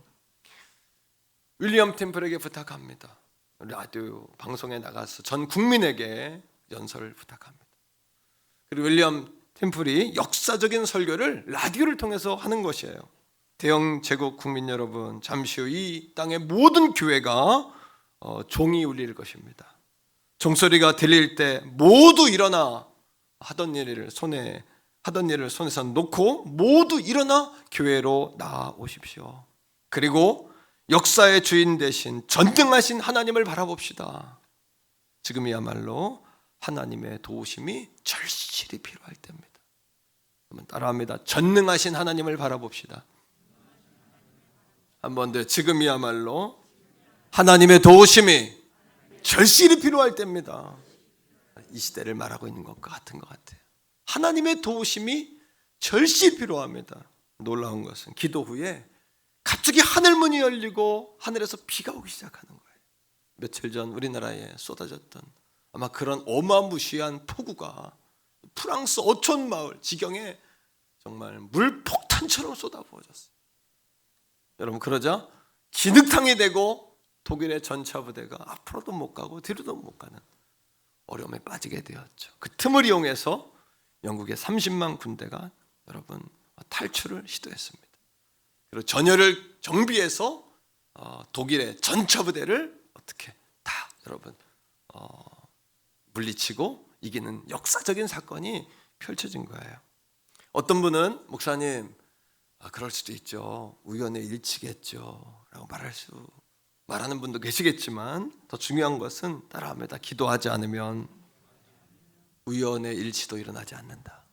윌리엄 템플에게 부탁합니다. 라디오 방송에 나가서 전 국민에게 연설을 부탁합니다. 그리고 윌리엄 템플이 역사적인 설교를 라디오를 통해서 하는 것이에요. 대영 제국 국민 여러분, 잠시 후 이 땅의 모든 교회가 종이 울릴 것입니다. 종소리가 들릴 때 모두 일어나 하던 일을 손에서 놓고 모두 일어나 교회로 나아오십시오. 그리고 역사의 주인 되신 전능하신 하나님을 바라봅시다. 지금이야말로 하나님의 도우심이 절실히 필요할 때입니다. 한번 따라합니다. 전능하신 하나님을 바라봅시다. 한 번 더, 지금이야말로 하나님의 도우심이 절실히 필요할 때입니다. 이 시대를 말하고 있는 것과 같은 것 같아요. 하나님의 도우심이 절실히 필요합니다. 놀라운 것은 기도 후에 갑자기 하늘 문이 열리고 하늘에서 비가 오기 시작하는 거예요. 며칠 전 우리나라에 쏟아졌던 아마 그런 어마무시한 폭우가 프랑스 어촌 마을 지경에 정말 물폭탄처럼 쏟아부어졌어요. 여러분, 그러자 진흙탕이 되고 독일의 전차 부대가 앞으로도 못 가고 뒤로도 못 가는 어려움에 빠지게 되었죠. 그 틈을 이용해서 영국의 30만 군대가 여러분 탈출을 시도했습니다. 그리고 전열을 정비해서 독일의 전차 부대를 어떻게 다 여러분 물리치고 이기는 역사적인 사건이 펼쳐진 거예요. 어떤 분은 목사님, 그럴 수도 있죠. 우연의 일치겠죠. 라고 말하는 분도 계시겠지만 더 중요한 것은 따라합니다. 기도하지 않으면 우연의 일치도 일어나지 않는다.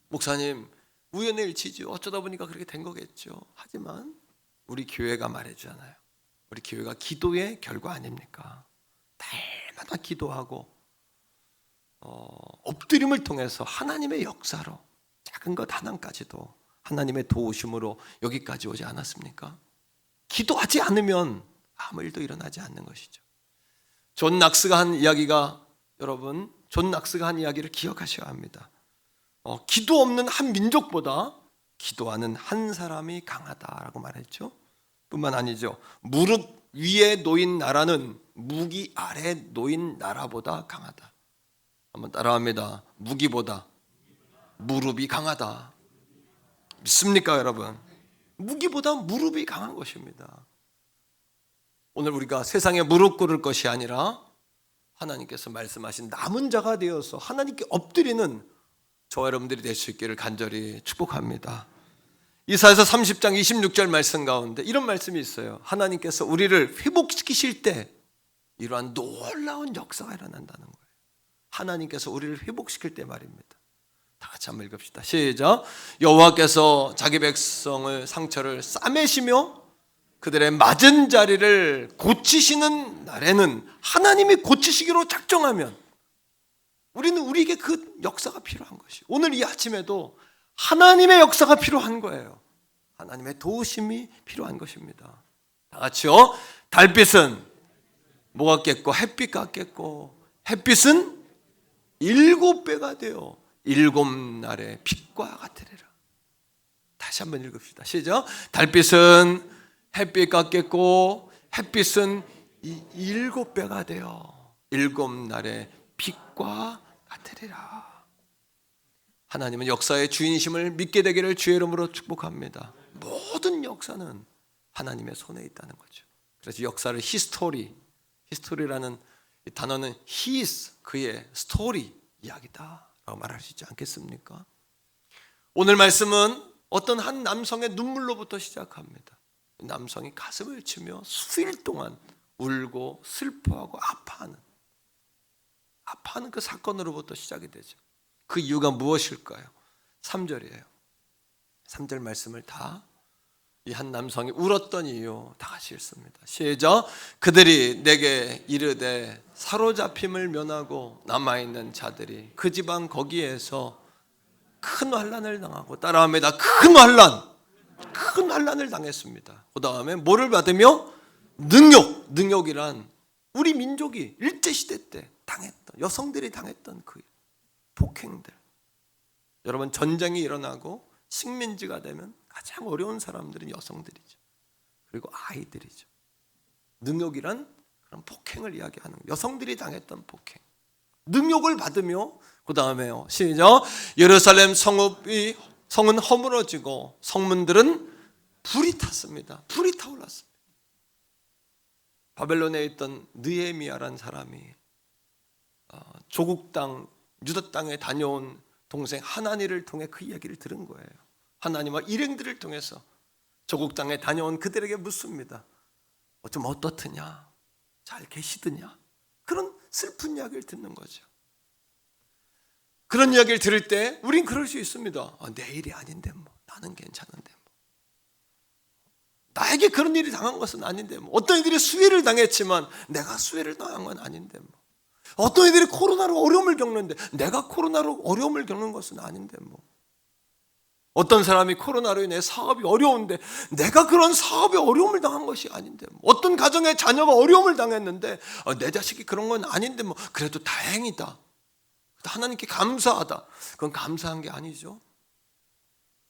목사님, 우연의 일치죠. 어쩌다 보니까 그렇게 된 거겠죠. 하지만 우리 교회가 말해주잖아요. 우리 교회가 기도의 결과 아닙니까? 날마다 기도하고 엎드림을 통해서 하나님의 역사로 작은 것 하나까지도 하나님의 도우심으로 여기까지 오지 않았습니까? 기도하지 않으면 아무 일도 일어나지 않는 것이죠. 존 낙스가 한 이야기가 여러분, 존 낙스가 한 이야기를 기억하셔야 합니다. 기도 없는 한 민족보다 기도하는 한 사람이 강하다라고 말했죠. 뿐만 아니죠. 무릎 위에 놓인 나라는 무기 아래 놓인 나라보다 강하다. 한번 따라합니다. 무기보다 무릎이 강하다. 믿습니까, 여러분? 무기보다 무릎이 강한 것입니다. 오늘 우리가 세상에 무릎 꿇을 것이 아니라 하나님께서 말씀하신 남은 자가 되어서 하나님께 엎드리는 저와 여러분들이 될 수 있기를 간절히 축복합니다. 이사야서 30장 26절 말씀 가운데 이런 말씀이 있어요. 하나님께서 우리를 회복시키실 때 이러한 놀라운 역사가 일어난다는 거예요. 하나님께서 우리를 회복시킬 때 말입니다. 다 같이 한번 읽읍시다. 시작. 여호와께서 자기 백성의 상처를 싸매시며 그들의 맞은 자리를 고치시는 날에는 하나님이 고치시기로 작정하면 우리는 우리에게 그 역사가 필요한 것이. 오늘 이 아침에도 하나님의 역사가 필요한 거예요. 하나님의 도우심이 필요한 것입니다. 다 같이요. 달빛은 뭐가 깼고 햇빛 깼고 햇빛은 7배가 되어 7날의 빛과 같으리라. 다시 한번 읽읍시다. 시작. 달빛은 햇빛 같겠고 햇빛은 7배가 되어 7날의 빛과 같으리라. 하나님은 역사의 주인심을 믿게 되기를 주의 이름으로 축복합니다. 모든 역사는 하나님의 손에 있다는 거죠. 그래서 역사를 히스토리라는 이 단어는 his, 그의 스토리, 이야기다라고 말할 수 있지 않겠습니까? 오늘 말씀은 어떤 한 남성의 눈물로부터 시작합니다. 남성이 가슴을 치며 수일 동안 울고 슬퍼하고 아파하는 그 사건으로부터 시작이 되죠. 그 이유가 무엇일까요? 3절이에요. 3절 말씀을 다 이 한 남성이 울었던 이유 다 같이 읽습니다. 시작. 그들이 내게 이르되 사로잡힘을 면하고 남아있는 자들이 그 지방 거기에서 큰 환난을 당하고, 따라합니다. 큰 환난을 당했습니다. 그 다음에 뭐를 받으며? 능욕이란 우리 민족이 일제시대 때 당했던, 여성들이 당했던 그 폭행들. 여러분, 전쟁이 일어나고 식민지가 되면 가장 어려운 사람들은 여성들이죠. 그리고 아이들이죠. 능욕이란 그런 폭행을 이야기하는 거예요. 여성들이 당했던 폭행. 능욕을 받으며, 그 다음에요. 시작. 예루살렘 성은 허물어지고 성문들은 불이 탔습니다. 불이 타올랐습니다. 바벨론에 있던 느헤미야라는 사람이 조국 땅, 유다 땅에 다녀온 동생 하나니를 통해 그 이야기를 들은 거예요. 하나님과 일행들을 통해서 조국 땅에 다녀온 그들에게 묻습니다. 좀 어떻느냐? 잘 계시더냐? 그런 슬픈 이야기를 듣는 거죠. 그런 이야기를 들을 때 우린 그럴 수 있습니다. 내일이 아닌데 뭐, 나는 괜찮은데 뭐. 나에게 그런 일이 당한 것은 아닌데 뭐. 어떤 이들이 수혜를 당했지만 내가 수혜를 당한 건 아닌데 뭐. 어떤 이들이 코로나로 어려움을 겪는데 내가 코로나로 어려움을 겪는 것은 아닌데 뭐. 어떤 사람이 코로나로 인해 사업이 어려운데 내가 그런 사업에 어려움을 당한 것이 아닌데 뭐. 어떤 가정의 자녀가 어려움을 당했는데 내 자식이 그런 건 아닌데 뭐. 그래도 다행이다, 하나님께 감사하다, 그건 감사한 게 아니죠.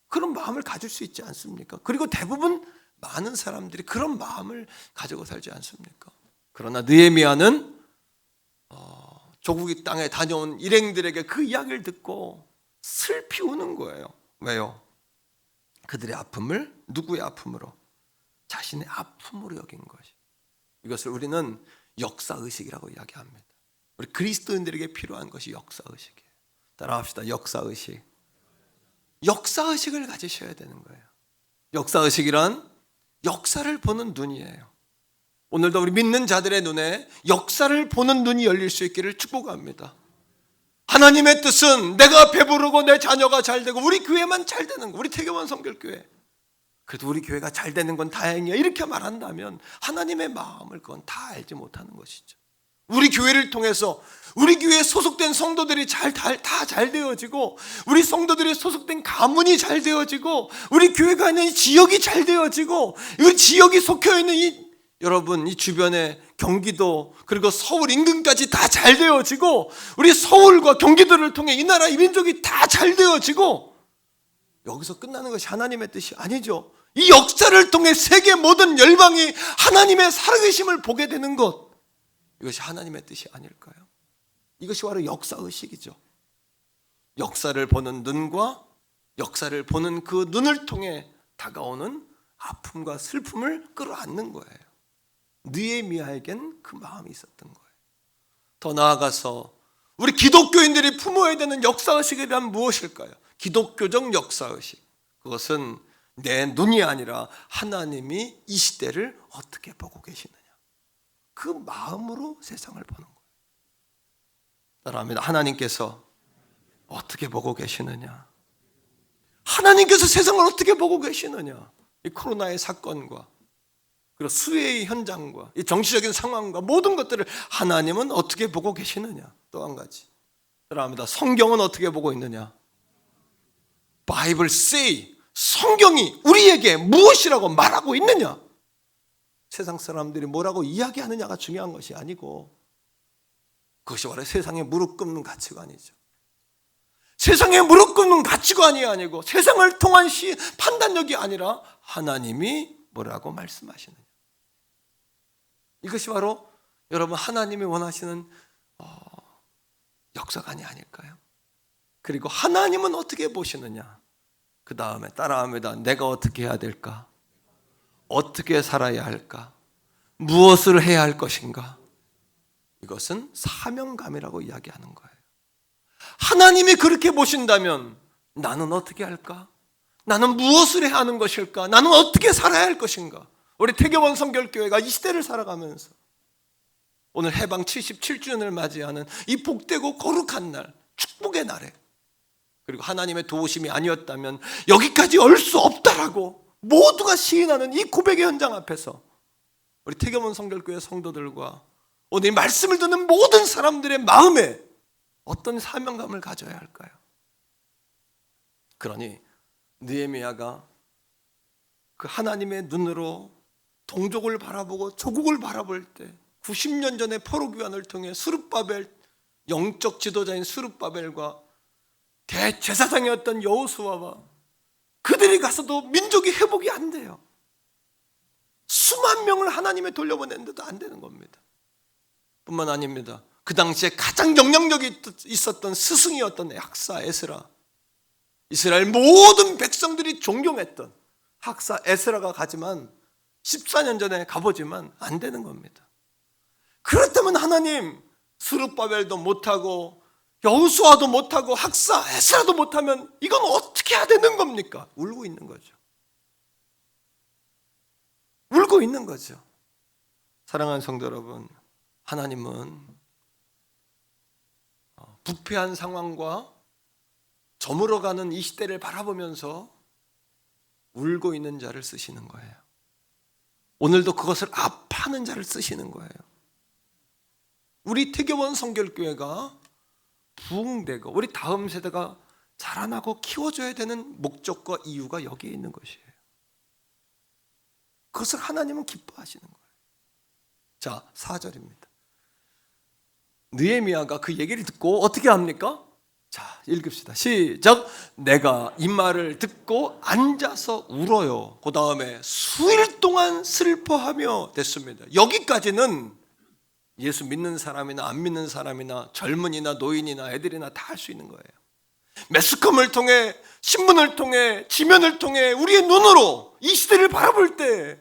그런 마음을 가질 수 있지 않습니까? 그리고 대부분 많은 사람들이 그런 마음을 가지고 살지 않습니까? 그러나 느헤미야는 조국의 땅에 다녀온 일행들에게 그 이야기를 듣고 슬피 우는 거예요. 왜요? 그들의 아픔을 누구의 아픔으로? 자신의 아픔으로 여긴 것이. 이것을 우리는 역사의식이라고 이야기합니다. 우리 그리스도인들에게 필요한 것이 역사의식이에요. 따라합시다. 역사의식. 역사의식을 가지셔야 되는 거예요. 역사의식이란 역사를 보는 눈이에요. 오늘도 우리 믿는 자들의 눈에 역사를 보는 눈이 열릴 수 있기를 축복합니다. 하나님의 뜻은 내가 배부르고 내 자녀가 잘 되고 우리 교회만 잘 되는 거, 우리 태교원 성결교회, 그래도 우리 교회가 잘 되는 건 다행이야, 이렇게 말한다면 하나님의 마음을 그건 다 알지 못하는 것이죠. 우리 교회를 통해서 우리 교회에 소속된 성도들이 다 잘 되어지고, 우리 성도들이 소속된 가문이 잘 되어지고, 우리 교회가 있는 지역이 잘 되어지고, 이 지역이 속혀있는 여러분 이 주변에 경기도 그리고 서울 인근까지 다 잘 되어지고, 우리 서울과 경기도를 통해 이 나라 이 민족이 다 잘 되어지고, 여기서 끝나는 것이 하나님의 뜻이 아니죠. 이 역사를 통해 세계 모든 열방이 하나님의 살아계심을 보게 되는 것, 이것이 하나님의 뜻이 아닐까요? 이것이 바로 역사의식이죠. 역사를 보는 눈과 역사를 보는 그 눈을 통해 다가오는 아픔과 슬픔을 끌어안는 거예요. 느헤미야에겐 그 마음이 있었던 거예요. 더 나아가서 우리 기독교인들이 품어야 되는 역사의식에 대한 무엇일까요? 기독교적 역사의식. 그것은 내 눈이 아니라 하나님이 이 시대를 어떻게 보고 계시느냐, 그 마음으로 세상을 보는 거예요. 따라합니다. 하나님께서 어떻게 보고 계시느냐, 하나님께서 세상을 어떻게 보고 계시느냐. 이 코로나의 사건과 그리고 수혜의 현장과 이 정치적인 상황과 모든 것들을 하나님은 어떻게 보고 계시느냐. 또 한 가지, 따라합니다. 성경은 어떻게 보고 있느냐? Bible say, 성경이 우리에게 무엇이라고 말하고 있느냐? 세상 사람들이 뭐라고 이야기하느냐가 중요한 것이 아니고, 그것이 바로 세상에 무릎 꿇는 가치관이죠. 세상에 무릎 꿇는 가치관이 아니고 세상을 통한 판단력이 아니라 하나님이 뭐라고 말씀하시느냐. 이것이 바로 여러분 하나님이 원하시는 역사관이 아닐까요? 그리고 하나님은 어떻게 보시느냐. 그 다음에 따라합니다. 내가 어떻게 해야 될까? 어떻게 살아야 할까? 무엇을 해야 할 것인가? 이것은 사명감이라고 이야기하는 거예요. 하나님이 그렇게 보신다면 나는 어떻게 할까? 나는 무엇을 해야 하는 것일까? 나는 어떻게 살아야 할 것인가? 우리 태교원 성결교회가 이 시대를 살아가면서 오늘 해방 77주년을 맞이하는 이 복되고 거룩한 날, 축복의 날에, 그리고 하나님의 도우심이 아니었다면 여기까지 올 수 없다라고 모두가 시인하는 이 고백의 현장 앞에서 우리 태교원 성결교회 성도들과 오늘 이 말씀을 듣는 모든 사람들의 마음에 어떤 사명감을 가져야 할까요? 그러니 느헤미야가 그 하나님의 눈으로 동족을 바라보고 조국을 바라볼 때 90년 전에 포로기환을 통해 스룹바벨, 영적 지도자인 스룹바벨과 대제사장이었던 여호수아와 그들이 가서도 민족이 회복이 안 돼요. 수만 명을 하나님에 돌려보냈는데도 안 되는 겁니다. 뿐만 아닙니다. 그 당시에 가장 영향력이 있었던 스승이었던 학사 에스라, 이스라엘 모든 백성들이 존경했던 학사 에스라가 가지만 14년 전에 가보지만 안 되는 겁니다. 그렇다면 하나님 스룹바벨도 못하고 여호수아도 못하고 학사 에스라도 못하면 이건 어떻게 해야 되는 겁니까? 울고 있는 거죠. 울고 있는 거죠. 사랑하는 성도 여러분, 하나님은 부패한 상황과 저물어가는 이 시대를 바라보면서 울고 있는 자를 쓰시는 거예요. 오늘도 그것을 아파하는 자를 쓰시는 거예요. 우리 태교원 성결교회가 부흥되고 우리 다음 세대가 자라나고 키워줘야 되는 목적과 이유가 여기에 있는 것이에요. 그것을 하나님은 기뻐하시는 거예요. 자, 4절입니다. 느헤미야가 그 얘기를 듣고 어떻게 합니까? 자, 읽읍시다. 시작. 내가 이 말을 듣고 앉아서 울어요. 그 다음에 수일 동안 슬퍼하며 됐습니다. 여기까지는 예수 믿는 사람이나 안 믿는 사람이나 젊은이나 노인이나 애들이나 다 할 수 있는 거예요. 매스컴을 통해, 신문을 통해, 지면을 통해 우리의 눈으로 이 시대를 바라볼 때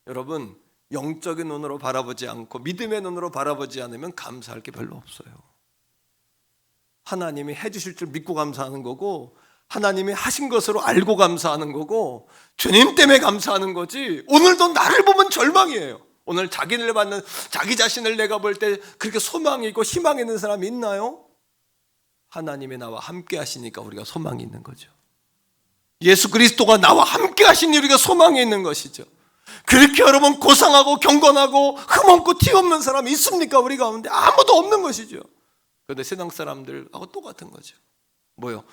여러분, 영적인 눈으로 바라보지 않고 믿음의 눈으로 바라보지 않으면 감사할 게 별로 없어요. 하나님이 해주실 줄 믿고 감사하는 거고, 하나님이 하신 것으로 알고 감사하는 거고, 주님 때문에 감사하는 거지, 오늘도 나를 보면 절망이에요. 오늘 자기를 받는, 자기 자신을 내가 볼 때 그렇게 소망이 있고 희망이 있는 사람이 있나요? 하나님이 나와 함께 하시니까 우리가 소망이 있는 거죠. 예수 그리스도가 나와 함께 하시니 우리가 소망이 있는 것이죠. 그렇게 여러분 고상하고 경건하고 흠없고 티 없는 사람이 있습니까? 우리 가운데 아무도 없는 것이죠. 그런데 세상 사람들하고 똑같은 거죠. 뭐요?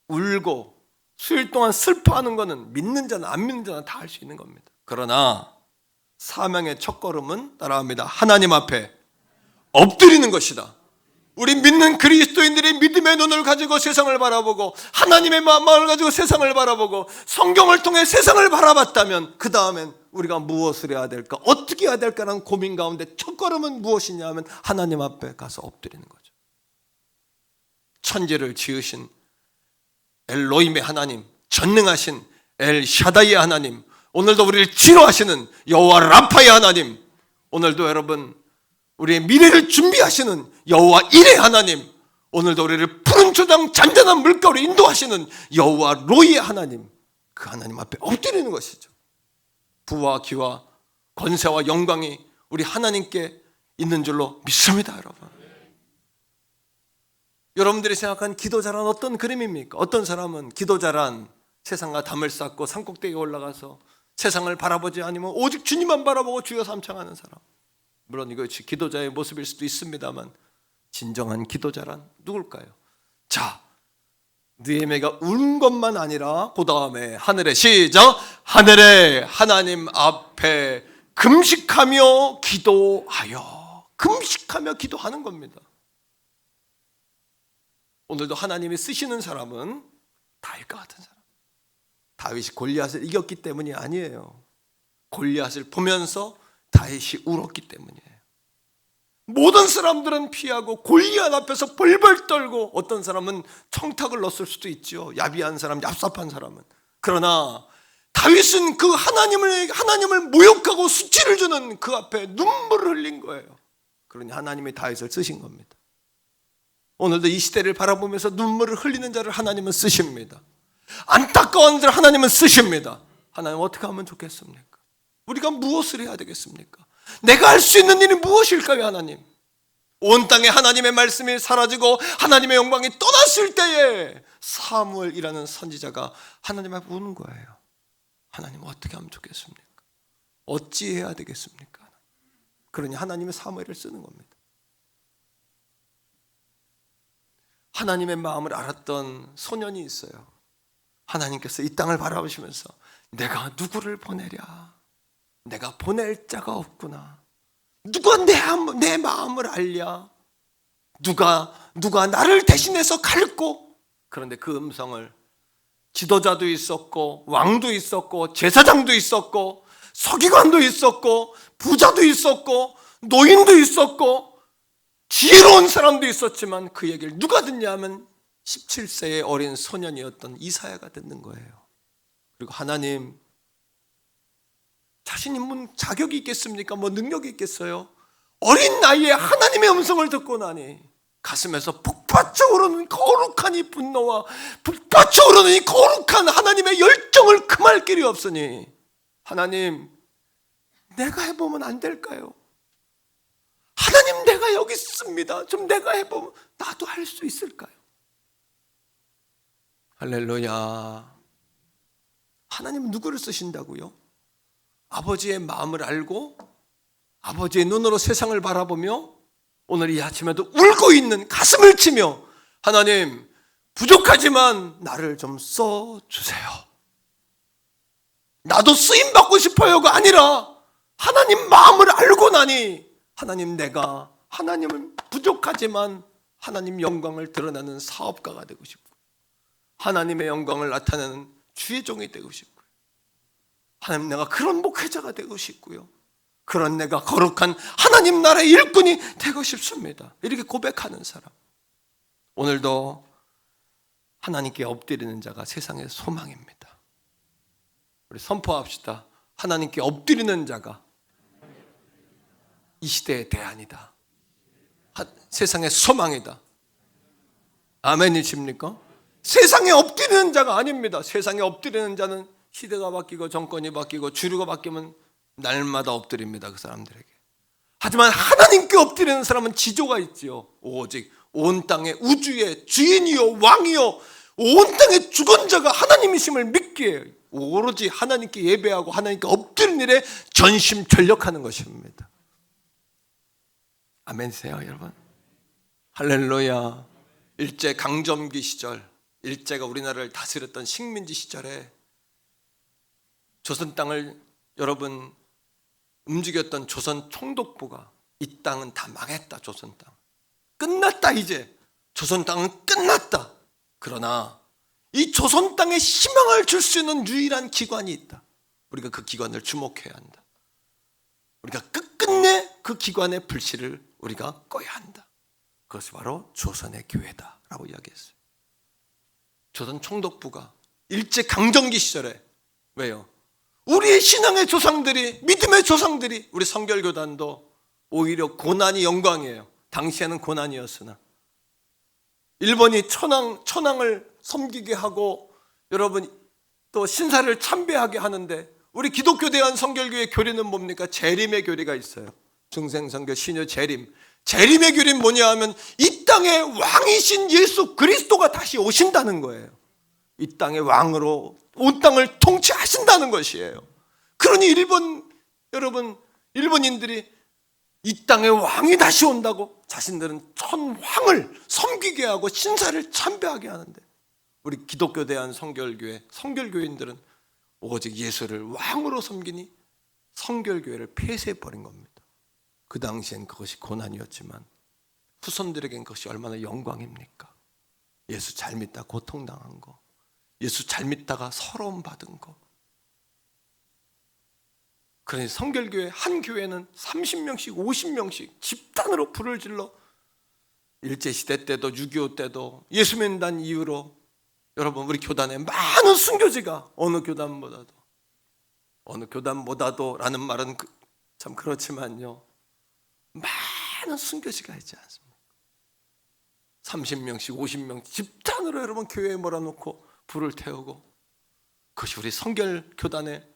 울고 수일 동안 슬퍼하는 거는 믿는 자나 안 믿는 자나 다 할 수 있는 겁니다. 그러나 사명의 첫걸음은 따라합니다. 하나님 앞에 엎드리는 것이다. 우리 믿는 그리스도인들이 믿음의 눈을 가지고 세상을 바라보고 하나님의 마음을 가지고 세상을 바라보고 성경을 통해 세상을 바라봤다면 그 다음엔 우리가 무엇을 해야 될까? 어떻게 해야 될까라는 고민 가운데 첫걸음은 무엇이냐 하면 하나님 앞에 가서 엎드리는 거죠. 천지를 지으신 엘로힘의 하나님, 전능하신 엘 샤다이의 하나님, 오늘도 우리를 치료하시는 여호와 라파의 하나님, 오늘도 여러분 우리의 미래를 준비하시는 여호와 일의 하나님, 오늘도 우리를 푸른 초장 잔잔한 물가로 인도하시는 여호와 로이의 하나님, 그 하나님 앞에 엎드리는 것이죠. 부와 기와 권세와 영광이 우리 하나님께 있는 줄로 믿습니다. 여러분, 여러분들이 생각한 기도 잘한 어떤 그림입니까? 어떤 사람은 기도 잘한 세상과 담을 쌓고 산꼭대기에 올라가서 세상을 바라보지 않으면 오직 주님만 바라보고 주여 삼창하는 사람, 물론 이것이 기도자의 모습일 수도 있습니다만 진정한 기도자란 누굴까요? 자, 느헤미야가 운 것만 아니라 그 다음에 하늘에 시작, 하늘에 하나님 앞에 금식하며 기도하여, 금식하며 기도하는 겁니다. 오늘도 하나님이 쓰시는 사람은 다윗과 같은 사람. 다윗이 골리앗을 이겼기 때문이 아니에요. 골리앗을 보면서 다윗이 울었기 때문이에요. 모든 사람들은 피하고 골리앗 앞에서 벌벌 떨고, 어떤 사람은 청탁을 넣었을 수도 있죠. 야비한 사람, 얍삽한 사람은. 그러나 다윗은 그 하나님을 모욕하고 수치를 주는 그 앞에 눈물을 흘린 거예요. 그러니 하나님이 다윗을 쓰신 겁니다. 오늘도 이 시대를 바라보면서 눈물을 흘리는 자를 하나님은 쓰십니다. 안타까운 자를 하나님은 쓰십니다. 하나님 어떻게 하면 좋겠습니까? 우리가 무엇을 해야 되겠습니까? 내가 할 수 있는 일이 무엇일까요, 하나님? 온 땅에 하나님의 말씀이 사라지고 하나님의 영광이 떠났을 때에 사무엘이라는 선지자가 하나님 앞에 우는 거예요. 하나님 어떻게 하면 좋겠습니까? 어찌해야 되겠습니까? 그러니 하나님의 사무엘을 쓰는 겁니다. 하나님의 마음을 알았던 소년이 있어요. 하나님께서 이 땅을 바라보시면서 내가 누구를 보내랴? 내가 보낼 자가 없구나. 누가 내 마음을 알랴? 누가 나를 대신해서 갈고? 그런데 그 음성을 지도자도 있었고, 왕도 있었고, 제사장도 있었고, 서기관도 있었고, 부자도 있었고, 노인도 있었고, 지혜로운 사람도 있었지만 그 얘기를 누가 듣냐 하면 17세의 어린 소년이었던 이사야가 듣는 거예요. 그리고 하나님, 자신이 뭐 자격이 있겠습니까? 뭐 능력이 있겠어요? 어린 나이에 하나님의 음성을 듣고 나니 가슴에서 북받쳐 오르는 거룩한 이 분노와 북받쳐 오르는 이 거룩한 하나님의 열정을 금할 길이 없으니, 하나님, 내가 해보면 안 될까요? 하나님, 내가 여기 있습니다. 좀 내가 해보면 나도 할 수 있을까요? 할렐루야. 하나님은 누구를 쓰신다고요? 아버지의 마음을 알고 아버지의 눈으로 세상을 바라보며 오늘 이 아침에도 울고 있는, 가슴을 치며 하나님, 부족하지만 나를 좀 써주세요. 나도 쓰임받고 싶어요가 아니라 하나님 마음을 알고 나니 하나님은 부족하지만 하나님 영광을 드러내는 사업가가 되고 싶고, 하나님의 영광을 나타내는 주의 종이 되고 싶고요. 하나님, 내가 그런 목회자가 되고 싶고요. 그런 내가 거룩한 하나님 나라의 일꾼이 되고 싶습니다. 이렇게 고백하는 사람. 오늘도 하나님께 엎드리는 자가 세상의 소망입니다. 우리 선포합시다. 하나님께 엎드리는 자가 이 시대의 대안이다. 세상의 소망이다. 아멘이십니까? 세상에 엎드리는 자가 아닙니다. 세상에 엎드리는 자는 시대가 바뀌고 정권이 바뀌고 주류가 바뀌면 날마다 엎드립니다, 그 사람들에게. 하지만 하나님께 엎드리는 사람은 지조가 있지요. 오직 온 땅의 우주의 주인이요 왕이요 온 땅의 주권자가 하나님이심을 믿기에 오로지 하나님께 예배하고 하나님께 엎드리는 일에 전심전력하는 것입니다. 아멘이세요, 여러분? 할렐루야. 일제 강점기 시절, 일제가 우리나라를 다스렸던 식민지 시절에 조선 땅을 여러분 움직였던 조선 총독부가 이 땅은 다 망했다. 조선 땅 끝났다. 이제 조선 땅은 끝났다. 그러나 이 조선 땅에 희망을 줄 수 있는 유일한 기관이 있다. 우리가 그 기관을 주목해야 한다. 우리가 끝끝내 그 기관의 불씨를 우리가 꺼야 한다. 그것이 바로 조선의 교회다 라고 이야기했어요. 조선 총독부가 일제 강점기 시절에, 왜요? 우리의 신앙의 조상들이, 믿음의 조상들이, 우리 성결교단도 오히려 고난이 영광이에요. 당시에는 고난이었으나 일본이 천황을 섬기게 하고 여러분 또 신사를 참배하게 하는데, 우리 기독교 대한 성결교회 교리는 뭡니까? 재림의 교리가 있어요. 중생성교 신유 재림. 재림의 교리는 뭐냐 하면 이 땅의 왕이신 예수 그리스도가 다시 오신다는 거예요. 이 땅의 왕으로 온 땅을 통치하신다는 것이에요. 그러니 일본인들이 이 땅에 왕이 다시 온다고 자신들은 천황을 섬기게 하고 신사를 참배하게 하는데, 우리 기독교 대한 성결교회 성결교인들은 오직 예수를 왕으로 섬기니 성결교회를 폐쇄해버린 겁니다. 그 당시엔 그것이 고난이었지만 후손들에겐 그것이 얼마나 영광입니까? 예수 잘 믿다 고통당한 거, 예수 잘 믿다가 서러움 받은 거. 그러니 성결교회 한 교회는 30명씩 50명씩 집단으로 불을 질러 일제시대 때도 6.25 때도 예수 믿는다는 이유로 여러분 우리 교단에 많은 순교지가 어느 교단보다도 라는 말은 참 그렇지만요, 많은 순교지가 있지 않습니까? 30명씩 50명씩 집단으로 여러분 교회에 몰아놓고 불을 태우고, 그것이 우리 성결교단의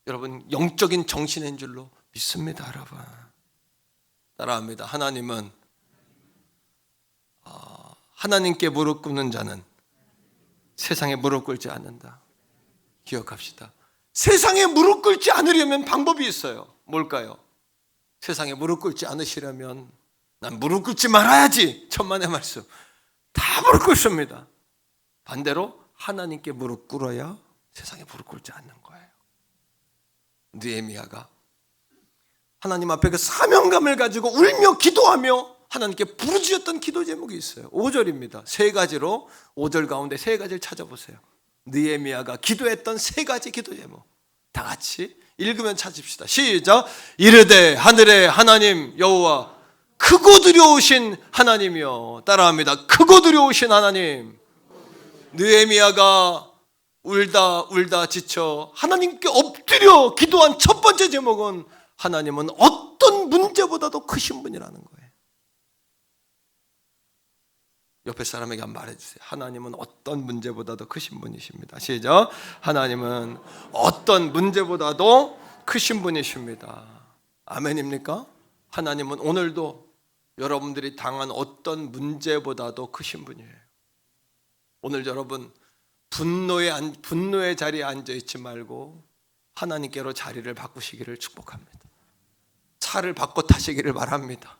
여러분 영적인 정신인 줄로 믿습니다. 여러분 따라합니다. 하나님은 하나님께 무릎 꿇는 자는 세상에 무릎 꿇지 않는다. 기억합시다. 세상에 무릎 꿇지 않으려면 방법이 있어요. 뭘까요? 세상에 무릎 꿇지 않으시려면 난 무릎 꿇지 말아야지. 천만의 말씀. 다 무릎 꿇습니다. 반대로 하나님께 무릎 꿇어야 세상에 무릎 꿇지 않는 거예요. 느헤미야가 하나님 앞에 그 사명감을 가지고 울며 기도하며 하나님께 부르짖었던 기도 제목이 있어요. 5절입니다. 세 가지로 5절 가운데 세 가지를 찾아보세요. 느헤미야가 기도했던 세 가지 기도 제목 다 같이 읽으면 찾읍시다. 시작. 이르되 하늘의 하나님 여호와 크고 두려우신 하나님이여. 따라합니다. 크고 두려우신 하나님. 느헤미야가 울다 지쳐 하나님께 엎드려 기도한 첫 번째 제목은 하나님은 어떤 문제보다도 크신 분이라는 거예요. 옆에 사람에게 한번 말해주세요. 하나님은 어떤 문제보다도 크신 분이십니다. 시작. 하나님은 어떤 문제보다도 크신 분이십니다. 아멘입니까? 하나님은 오늘도 여러분들이 당한 어떤 문제보다도 크신 분이에요. 오늘 여러분 분노의 자리에 앉아있지 말고 하나님께로 자리를 바꾸시기를 축복합니다. 차를 바꿔 타시기를 바랍니다.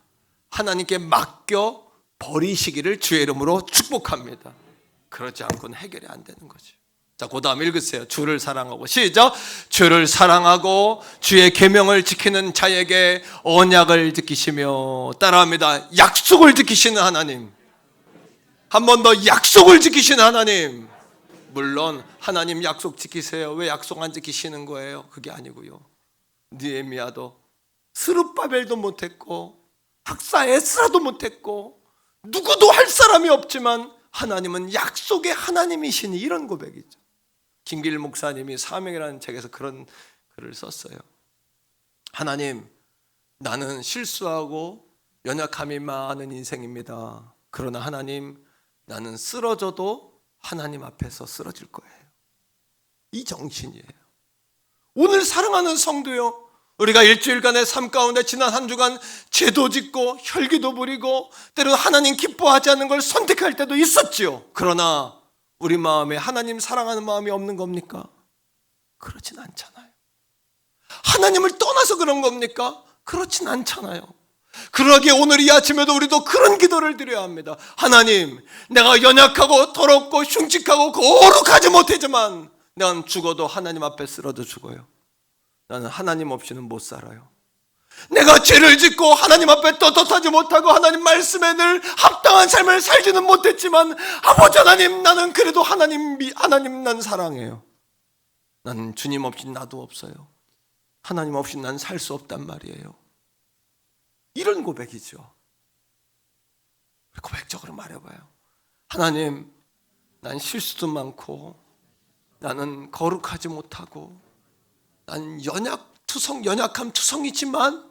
하나님께 맡겨 버리시기를 주의 이름으로 축복합니다. 그렇지 않고는 해결이 안 되는 거죠. 자, 그 다음 읽으세요. 주를 사랑하고. 시작. 주를 사랑하고 주의 계명을 지키는 자에게 언약을 지키시며. 따라합니다. 약속을 지키시는 하나님. 한 번 더 약속을 지키시는 하나님. 물론 하나님 약속 지키세요. 왜 약속 안 지키시는 거예요? 그게 아니고요. 느헤미야도 스룹바벨도 못했고 학사 에스라도 못했고 누구도 할 사람이 없지만 하나님은 약속의 하나님이시니, 이런 고백이죠. 김길 목사님이 사명이라는 책에서 그런 글을 썼어요. 하나님, 나는 실수하고 연약함이 많은 인생입니다. 그러나 하나님, 나는 쓰러져도 하나님 앞에서 쓰러질 거예요. 이 정신이에요. 오늘 사랑하는 성도요, 우리가 일주일간의 삶 가운데 지난 한 주간 죄도 짓고 혈기도 부리고 때로 하나님 기뻐하지 않는 걸 선택할 때도 있었지요. 그러나 우리 마음에 하나님 사랑하는 마음이 없는 겁니까? 그렇진 않잖아요. 하나님을 떠나서 그런 겁니까? 그렇진 않잖아요. 그러기에 오늘 이 아침에도 우리도 그런 기도를 드려야 합니다. 하나님, 내가 연약하고 더럽고 흉측하고 거룩하지 못하지만 난 죽어도 하나님 앞에 쓰러져 죽어요. 나는 하나님 없이는 못 살아요. 내가 죄를 짓고 하나님 앞에 떳떳하지 못하고 하나님 말씀에 늘 합당한 삶을 살지는 못했지만 아버지 하나님, 나는 그래도 하나님 난 사랑해요. 나는 주님 없이 나도 없어요. 하나님 없이 난 살 수 없단 말이에요. 이런 고백이죠. 고백적으로 말해봐요. 하나님, 난 실수도 많고 나는 거룩하지 못하고 난 연약함 투성이지만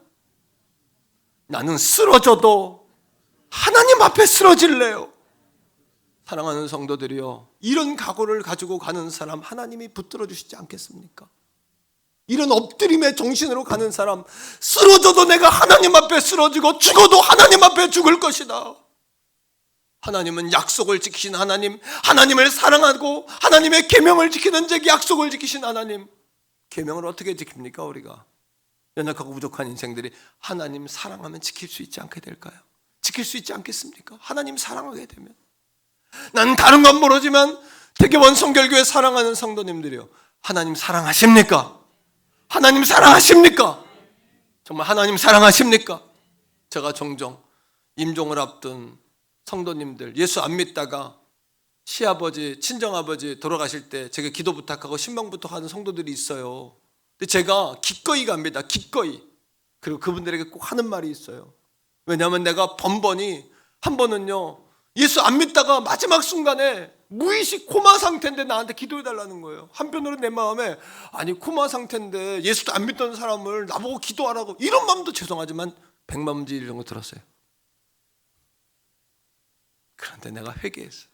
나는 쓰러져도 하나님 앞에 쓰러질래요. 사랑하는 성도들이요, 이런 각오를 가지고 가는 사람 하나님이 붙들어 주시지 않겠습니까? 이런 엎드림의 정신으로 가는 사람, 쓰러져도 내가 하나님 앞에 쓰러지고 죽어도 하나님 앞에 죽을 것이다. 하나님은 약속을 지키신 하나님, 하나님을 사랑하고 하나님의 계명을 지키는 자, 약속을 지키신 하나님. 계명을 어떻게 지킵니까? 우리가 연약하고 부족한 인생들이 하나님 사랑하면 지킬 수 있지 않게 될까요? 지킬 수 있지 않겠습니까? 하나님 사랑하게 되면. 나는 다른 건 모르지만 대개원 성결교회 사랑하는 성도님들이요, 하나님 사랑하십니까? 하나님 사랑하십니까? 정말 하나님 사랑하십니까? 제가 종종 임종을 앞둔 성도님들, 예수 안 믿다가 시아버지, 친정아버지 돌아가실 때 제가 기도 부탁하고 신방 부탁하는 성도들이 있어요. 근데 제가 기꺼이 갑니다. 기꺼이. 그리고 그분들에게 꼭 하는 말이 있어요. 왜냐하면 내가 번번이, 한 번은요, 예수 안 믿다가 마지막 순간에 무의식 코마 상태인데 나한테 기도해달라는 거예요. 한편으로 내 마음에, 아니 코마 상태인데 예수도 안 믿던 사람을 나보고 기도하라고, 이런 마음도 죄송하지만 백만문지 이런 거 들었어요. 그런데 내가 회개했어요.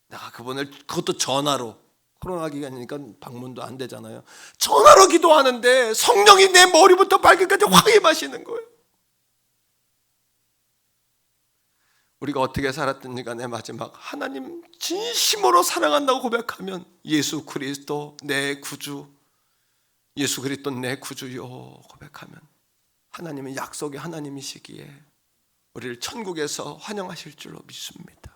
내가 그분을, 그것도 전화로, 코로나 기간이니까 방문도 안 되잖아요. 전화로 기도하는데 성령이 내 머리부터 발끝까지 확 임하시는 거예요. 우리가 어떻게 살았든지 간에 마지막 하나님 진심으로 사랑한다고 고백하면, 예수 그리스도 내 구주, 예수 그리스도 내 구주요 고백하면 하나님은 약속의 하나님이시기에 우리를 천국에서 환영하실 줄로 믿습니다.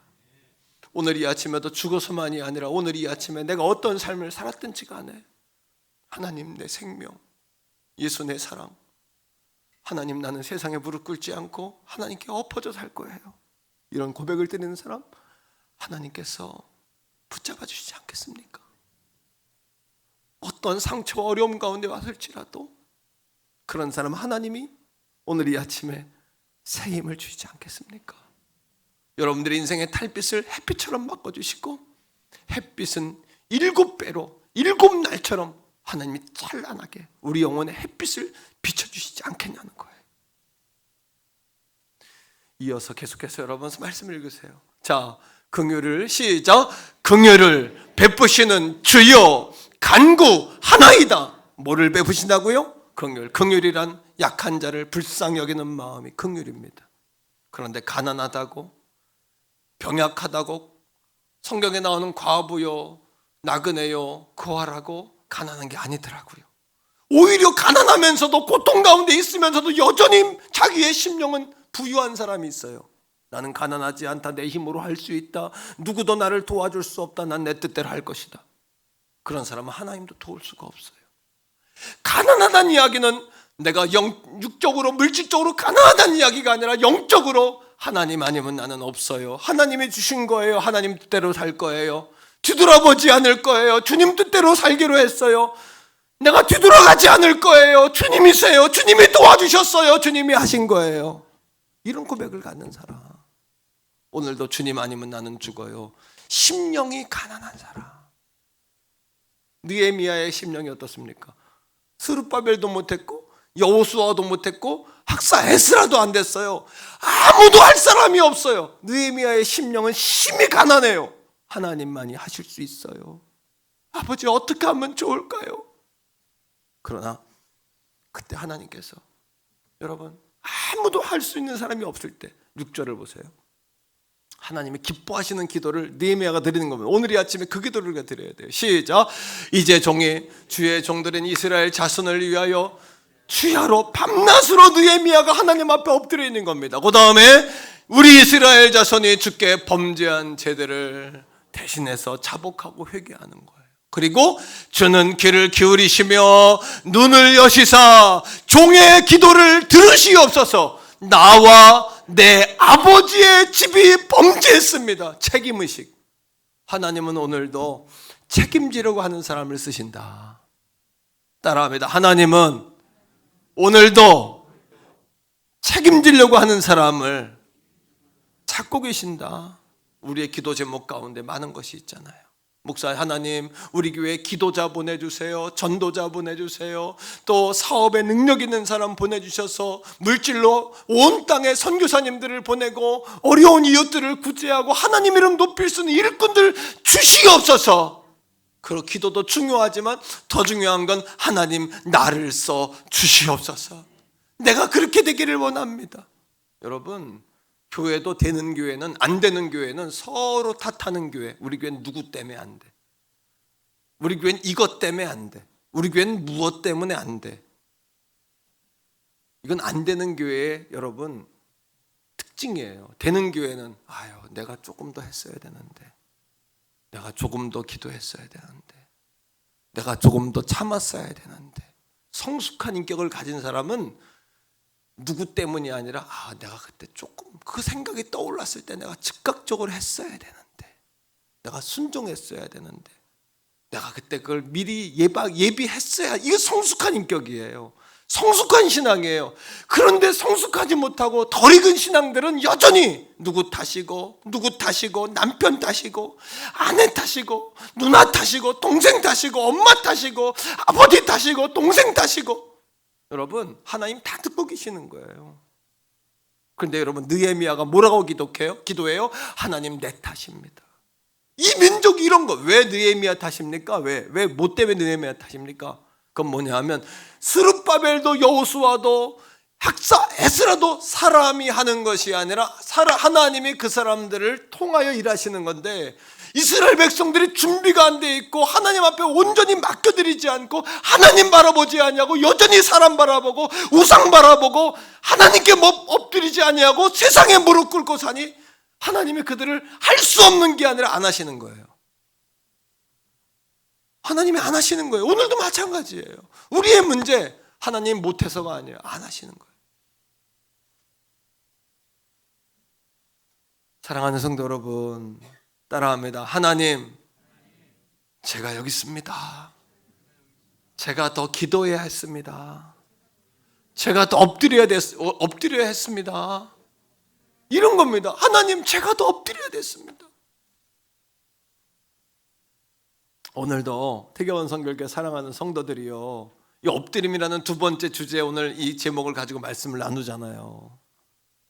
오늘 이 아침에도 죽어서만이 아니라 오늘 이 아침에 내가 어떤 삶을 살았든지 간에 하나님 내 생명, 예수 내 사랑, 하나님 나는 세상에 무릎 꿇지 않고 하나님께 엎어져 살 거예요, 이런 고백을 드리는 사람 하나님께서 붙잡아 주시지 않겠습니까? 어떤 상처와 어려움 가운데 왔을지라도 그런 사람 하나님이 오늘 이 아침에 새 힘을 주시지 않겠습니까? 여러분들의 인생의 달빛을 햇빛처럼 바꿔주시고, 햇빛은 7배로 7날처럼 하나님이 찬란하게 우리 영혼의 햇빛을 비춰주시지 않겠냐는 거예요. 이어서 계속해서 여러분 말씀을 읽으세요. 자, 긍휼을 시작. 긍휼을 베푸시는 주여 간구 하나이다. 뭐를 베푸신다고요? 긍휼. 긍휼이란 약한 자를 불쌍히 여기는 마음이 긍휼입니다. 그런데 가난하다고, 병약하다고, 성경에 나오는 과부요, 나그네요, 고아라고 가난한 게 아니더라고요. 오히려 가난하면서도 고통 가운데 있으면서도 여전히 자기의 심령은 부유한 사람이 있어요. 나는 가난하지 않다, 내 힘으로 할 수 있다, 누구도 나를 도와줄 수 없다, 난 내 뜻대로 할 것이다. 그런 사람은 하나님도 도울 수가 없어요. 가난하다는 이야기는 내가 육적으로 물질적으로 가난하다는 이야기가 아니라 영적으로 하나님 아니면 나는 없어요, 하나님이 주신 거예요, 하나님 뜻대로 살 거예요, 뒤돌아보지 않을 거예요, 주님 뜻대로 살기로 했어요, 내가 뒤돌아가지 않을 거예요, 주님이세요, 주님이 도와주셨어요, 주님이 하신 거예요. 이런 고백을 갖는 사람, 오늘도 주님 아니면 나는 죽어요. 심령이 가난한 사람. 느헤미야의 심령이 어떻습니까? 스룹바벨도 못했고 여호수아도 못했고 학사 에스라도 안 됐어요. 아무도 할 사람이 없어요. 느헤미야의 심령은 심히 가난해요. 하나님만이 하실 수 있어요. 아버지 어떻게 하면 좋을까요? 그러나 그때 하나님께서, 여러분 아무도 할 수 있는 사람이 없을 때 6절을 보세요. 하나님이 기뻐하시는 기도를 느헤미야가 드리는 겁니다. 오늘 이 아침에 그 기도를 우리가 드려야 돼요. 시작. 이제 종이 주의 종들인 이스라엘 자손을 위하여 주야로 밤낮으로 느헤미야가 하나님 앞에 엎드려 있는 겁니다. 그 다음에 우리 이스라엘 자손이 주께 범죄한 죄들을 대신해서 자복하고 회개하는 거예요. 그리고 주는 귀를 기울이시며 눈을 여시사 종의 기도를 들으시옵소서. 나와 내 아버지의 집이 범죄했습니다. 책임의식. 하나님은 오늘도 책임지려고 하는 사람을 쓰신다. 따라합니다. 하나님은 오늘도 책임지려고 하는 사람을 찾고 계신다. 우리의 기도 제목 가운데 많은 것이 있잖아요. 목사, 하나님 우리 교회에 기도자 보내주세요, 전도자 보내주세요, 또 사업에 능력 있는 사람 보내주셔서 물질로 온 땅에 선교사님들을 보내고 어려운 이웃들을 구제하고 하나님 이름 높일 수 있는 일꾼들 주시옵소서. 그 기도도 중요하지만 더 중요한 건 하나님 나를 써 주시옵소서. 내가 그렇게 되기를 원합니다. 여러분, 교회도 되는 교회는 안 되는 교회는 서로 탓하는 교회. 우리 교회는 누구 때문에 안 돼, 우리 교회는 이것 때문에 안 돼, 우리 교회는 무엇 때문에 안 돼. 이건 안 되는 교회의 여러분 특징이에요. 되는 교회는 내가 조금 더 했어야 되는데, 내가 조금 더 기도했어야 되는데, 내가 조금 더 참았어야 되는데. 성숙한 인격을 가진 사람은 누구 때문이 아니라 내가 그때 조금 그 생각이 떠올랐을 때 내가 즉각적으로 했어야 되는데, 내가 순종했어야 되는데, 내가 그때 그걸 미리 예비했어야. 이게 성숙한 인격이에요. 성숙한 신앙이에요. 그런데 성숙하지 못하고 덜 익은 신앙들은 여전히 누구 탓이고 남편 탓이고 아내 탓이고 누나 탓이고 동생 탓이고 엄마 탓이고 아버지 탓이고 동생 탓이고. 여러분, 하나님 다 듣고 계시는 거예요. 그런데 여러분, 느헤미야가 뭐라고 기도해요? 하나님, 내 탓입니다. 이 민족이 이런 거 왜 느헤미야 탓입니까? 왜 뭐 때문에 느헤미야 탓입니까? 그건 뭐냐 하면 스룹바벨도 여호수아도 학사 에스라도 사람이 하는 것이 아니라 하나님이 그 사람들을 통하여 일하시는 건데, 이스라엘 백성들이 준비가 안 돼 있고 하나님 앞에 온전히 맡겨드리지 않고 하나님 바라보지 아니하고 여전히 사람 바라보고 우상 바라보고 하나님께 엎드리지 아니하고 세상에 무릎 꿇고 사니 하나님이 그들을 할 수 없는 게 아니라 안 하시는 거예요. 하나님이 안 하시는 거예요. 오늘도 마찬가지예요. 우리의 문제, 하나님 못해서가 아니에요. 안 하시는 거예요. 사랑하는 성도 여러분, 따라합니다. 하나님, 제가 여기 있습니다. 제가 더 기도해야 했습니다. 제가 더 엎드려야 했습니다. 이런 겁니다. 하나님, 제가 더 엎드려야 됐습니다. 오늘도 태교원 선교회 사랑하는 성도들이요, 이 엎드림이라는 두 번째 주제에 오늘 이 제목을 가지고 말씀을 나누잖아요.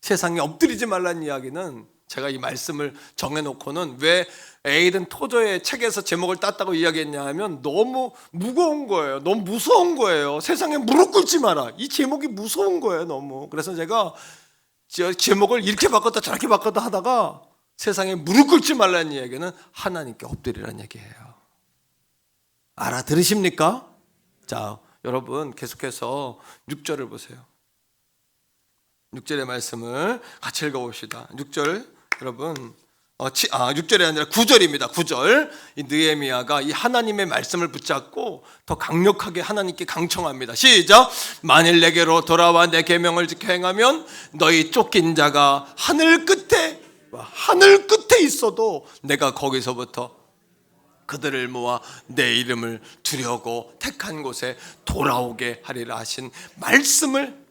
세상에 엎드리지 말라는 이야기는, 제가 이 말씀을 정해놓고는 왜 에이든 토저의 책에서 제목을 땄다고 이야기했냐 하면 너무 무거운 거예요. 너무 무서운 거예요. 세상에 무릎 꿇지 마라. 이 제목이 무서운 거예요, 너무. 그래서 제가 제목을 이렇게 바꿨다 저렇게 바꿨다 하다가 세상에 무릎 꿇지 말라는 이야기는 하나님께 엎드리라는 얘기예요. 알아들으십니까? 자, 여러분 계속해서 6절을 보세요. 6절의 말씀을 같이 읽어봅시다. 6절 여러분 6절이 아니라 9절입니다. 9절. 이 느헤미야가 이 하나님의 말씀을 붙잡고 더 강력하게 하나님께 강청합니다. 시작. 만일 내게로 돌아와 내 계명을 지켜 행하면 너희 쫓긴 자가 하늘 끝에 있어도 내가 거기서부터 그들을 모아 내 이름을 두려고 택한 곳에 돌아오게 하리라 하신 말씀을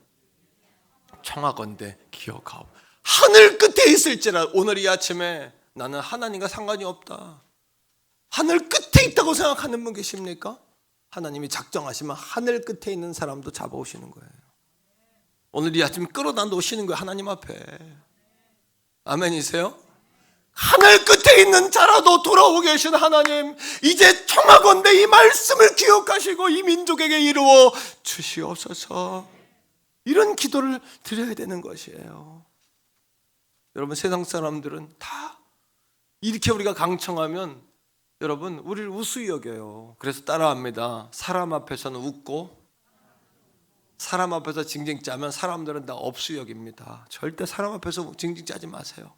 청하건대 기억하오. 하늘 끝에 있을지라. 오늘 이 아침에 나는 하나님과 상관이 없다, 하늘 끝에 있다고 생각하는 분 계십니까? 하나님이 작정하시면 하늘 끝에 있는 사람도 잡아오시는 거예요. 오늘 이 아침 끌어다 놓으시는 거예요, 하나님 앞에. 아멘이세요? 하늘 끝에 있는 자라도 돌아오고 계신 하나님, 이제 청하건대 이 말씀을 기억하시고 이 민족에게 이루어 주시옵소서. 이런 기도를 드려야 되는 것이에요. 여러분, 세상 사람들은 다 이렇게 우리가 강청하면 여러분 우리를 우수히 여겨요. 그래서 따라합니다. 사람 앞에서는 웃고 사람 앞에서 징징 짜면 사람들은 다 업수 여깁니다. 절대 사람 앞에서 징징 짜지 마세요.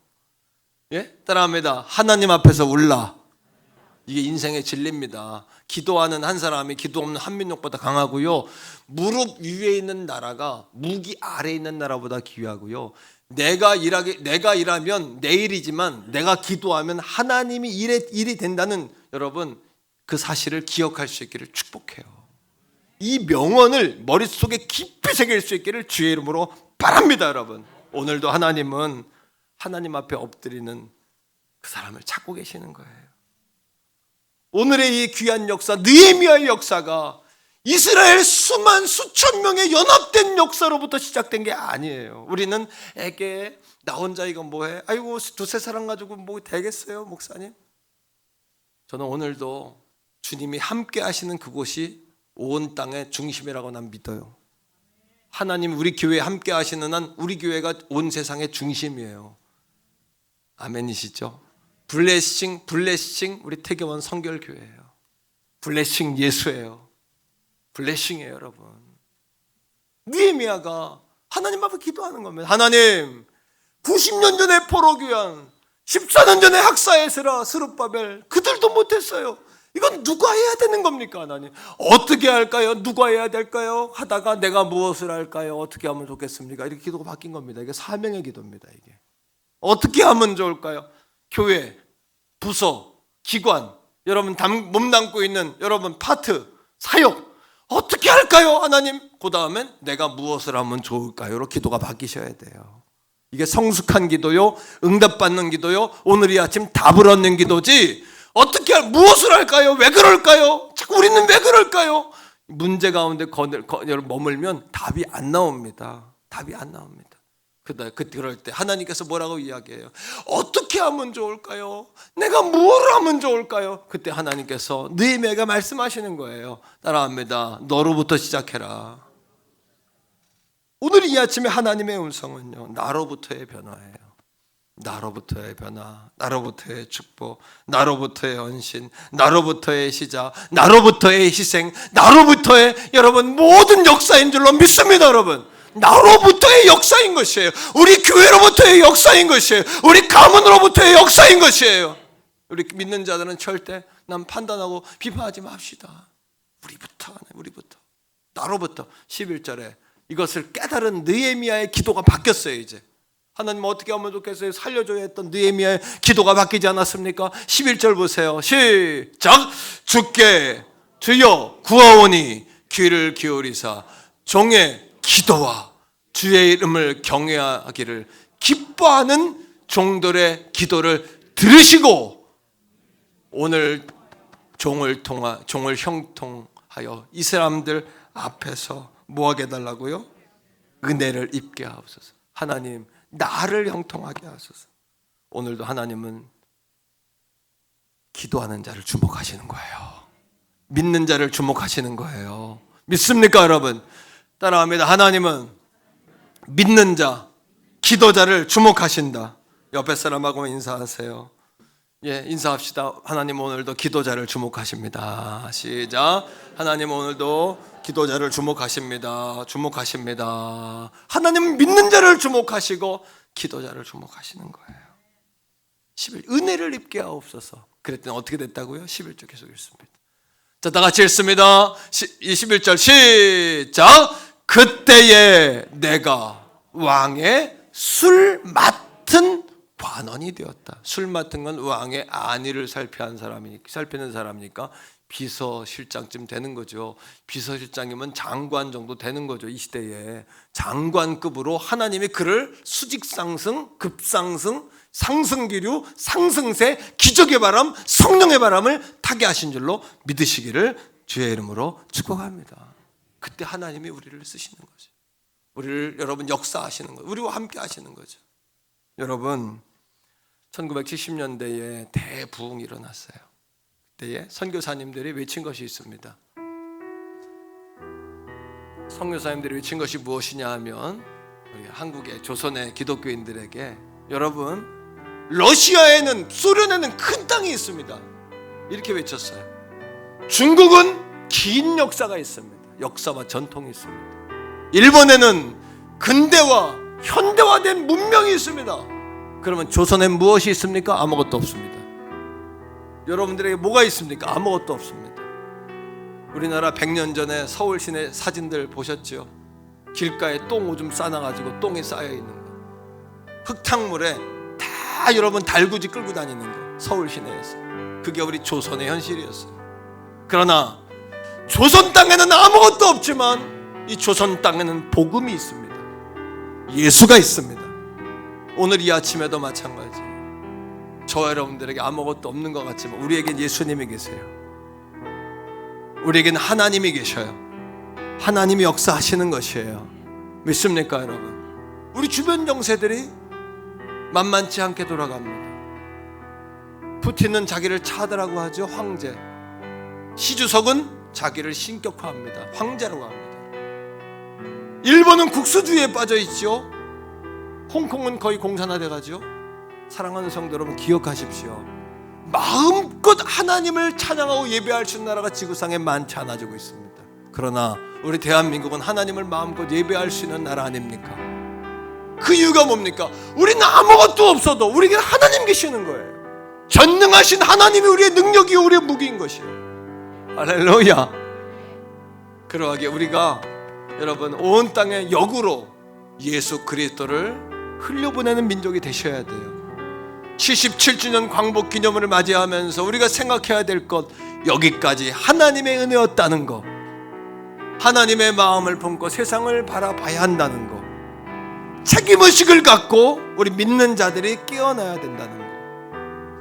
예? 따라합니다. 하나님 앞에서 울라. 이게 인생의 진리입니다. 기도하는 한 사람이 기도 없는 한 민족보다 강하고요, 무릎 위에 있는 나라가 무기 아래에 있는 나라보다 귀하고요, 내가 일하면 내 일이지만 내가 기도하면 하나님이 일이 된다는, 여러분 그 사실을 기억할 수 있기를 축복해요. 이 명언을 머릿속에 깊이 새길 수 있기를 주의 이름으로 바랍니다. 여러분, 오늘도 하나님은 하나님 앞에 엎드리는 그 사람을 찾고 계시는 거예요. 오늘의 이 귀한 역사, 느헤미야의 역사가 이스라엘 수천 명의 연합된 역사로부터 시작된 게 아니에요. 우리는 애게 나 혼자 이거 뭐해? 아이고 두세 사람 가지고 뭐 되겠어요, 목사님? 저는 오늘도 주님이 함께 하시는 그곳이 온 땅의 중심이라고 난 믿어요. 하나님 우리 교회에 함께 하시는 한 우리 교회가 온 세상의 중심이에요. 아멘이시죠? 블레싱 우리 태교원 성결교회예요. 블레싱 예수예요. 블레싱이에요, 여러분. 느헤미야가 하나님 앞에 기도하는 겁니다. 하나님, 90년 전에 포로귀환, 14년 전에 학사에스라, 스룹바벨, 그들도 못했어요. 이건 누가 해야 되는 겁니까? 하나님, 어떻게 할까요? 누가 해야 될까요? 하다가 내가 무엇을 할까요? 어떻게 하면 좋겠습니까? 이렇게 기도가 바뀐 겁니다. 이게 사명의 기도입니다. 이게 어떻게 하면 좋을까요? 교회, 부서, 기관, 여러분 몸담고 있는 여러분 파트, 사역, 어떻게 할까요? 하나님, 그 다음엔 내가 무엇을 하면 좋을까요? 로 기도가 바뀌셔야 돼요. 이게 성숙한 기도요, 응답받는 기도요, 오늘 이 아침 답을 얻는 기도지, 무엇을 할까요? 왜 그럴까요? 자꾸 우리는 왜 그럴까요? 문제 가운데 머물면 답이 안 나옵니다. 답이 안 나옵니다. 그럴 때 하나님께서 뭐라고 이야기해요? 어떻게 하면 좋을까요? 내가 뭘 하면 좋을까요? 그때 하나님께서 느헤미야가 말씀하시는 거예요. 따라합니다. 너로부터 시작해라. 오늘 이 아침에 하나님의 음성은요, 나로부터의 변화예요. 나로부터의 변화, 나로부터의 축복, 나로부터의 헌신, 나로부터의 시작, 나로부터의 희생, 나로부터의 여러분 모든 역사인 줄로 믿습니다. 여러분, 나로부터의 역사인 것이에요. 우리 교회로부터의 역사인 것이에요. 우리 가문으로부터의 역사인 것이에요. 우리 믿는 자들은 절대 남 판단하고 비판하지 맙시다. 우리부터 나로부터. 11절에 이것을 깨달은 느헤미야의 기도가 바뀌었어요. 이제 하나님 어떻게 하면 좋겠어요? 살려줘야 했던 느헤미야의 기도가 바뀌지 않았습니까? 11절 보세요. 시작. 주께 주여 구하오니 귀를 기울이사 종의 기도와 주의 이름을 경외하기를 기뻐하는 종들의 기도를 들으시고 오늘 종을 형통하여 이 사람들 앞에서 뭐하게 해달라고요? 은혜를 입게 하옵소서. 하나님, 나를 형통하게 하소서. 오늘도 하나님은 기도하는 자를 주목하시는 거예요. 믿는 자를 주목하시는 거예요. 믿습니까, 여러분? 따라합니다. 하나님은 믿는 자, 기도자를 주목하신다. 옆에 사람하고 인사하세요. 예, 인사합시다. 하나님 오늘도 기도자를 주목하십니다. 시작. 하나님 오늘도 기도자를 주목하십니다. 주목하십니다. 하나님은 믿는 자를 주목하시고 기도자를 주목하시는 거예요. 11, 은혜를 입게 하옵소서. 그랬더니 어떻게 됐다고요? 11절 계속 읽습니다. 자, 다 같이 읽습니다. 21절 시작. 그때에 내가 왕의 술 맡은 관원이 되었다. 술 맡은 건 왕의 안위를 살피는 사람이니까 비서실장쯤 되는 거죠. 비서실장이면 장관 정도 되는 거죠. 이 시대에 장관급으로 하나님이 그를 수직 상승, 급상승, 상승기류, 상승세, 기적의 바람, 성령의 바람을 타게 하신 줄로 믿으시기를 주의 이름으로 축복합니다. 그때 하나님이 우리를 쓰시는 거죠. 우리를 여러분 역사하시는 거죠. 우리와 함께 하시는 거죠. 여러분 1970년대에 대부흥이 일어났어요. 그때에 선교사님들이 외친 것이 있습니다. 선교사님들이 외친 것이 무엇이냐 하면 우리 한국의 조선의 기독교인들에게 여러분 러시아에는 소련에는 큰 땅이 있습니다. 이렇게 외쳤어요. 중국은 긴 역사가 있습니다. 역사와 전통이 있습니다. 일본에는 근대화, 현대화된 문명이 있습니다. 그러면 조선엔 무엇이 있습니까? 아무것도 없습니다. 여러분들에게 뭐가 있습니까? 아무것도 없습니다. 우리나라 100년 전에 서울 시내 사진들 보셨죠? 길가에 똥 오줌 싸놔가지고 똥이 쌓여있는 거, 흙탕물에 다 여러분 달구지 끌고 다니는 거, 서울 시내에서. 그게 우리 조선의 현실이었어요. 그러나 조선 땅에는 아무것도 없지만 이 조선 땅에는 복음이 있습니다. 예수가 있습니다. 오늘 이 아침에도 마찬가지. 저와 여러분들에게 아무것도 없는 것 같지만 우리에겐 예수님이 계세요. 우리에겐 하나님이 계셔요. 하나님이 역사하시는 것이에요. 믿습니까, 여러분? 우리 주변 정세들이 만만치 않게 돌아갑니다. 푸틴은 자기를 차드라고 하죠. 황제. 시주석은 자기를 신격화합니다. 황제라고 합니다. 일본은 국수주의에 빠져 있죠. 홍콩은 거의 공산화돼 가죠. 사랑하는 성도 여러분, 기억하십시오. 마음껏 하나님을 찬양하고 예배할 수 있는 나라가 지구상에 많지 않아지고 있습니다. 그러나 우리 대한민국은 하나님을 마음껏 예배할 수 있는 나라 아닙니까? 그 이유가 뭡니까? 우리는 아무것도 없어도 우리에게 하나님 계시는 거예요. 전능하신 하나님이 우리의 능력이요 우리의 무기인 것이에요. 할렐루야. 그러하게 우리가 여러분 온 땅에 역으로 예수 그리스도를 흘려보내는 민족이 되셔야 돼요. 77주년 광복 기념을 맞이하면서 우리가 생각해야 될 것, 여기까지 하나님의 은혜였다는 것, 하나님의 마음을 품고 세상을 바라봐야 한다는 것, 책임의식을 갖고 우리 믿는 자들이 깨어나야 된다는 것.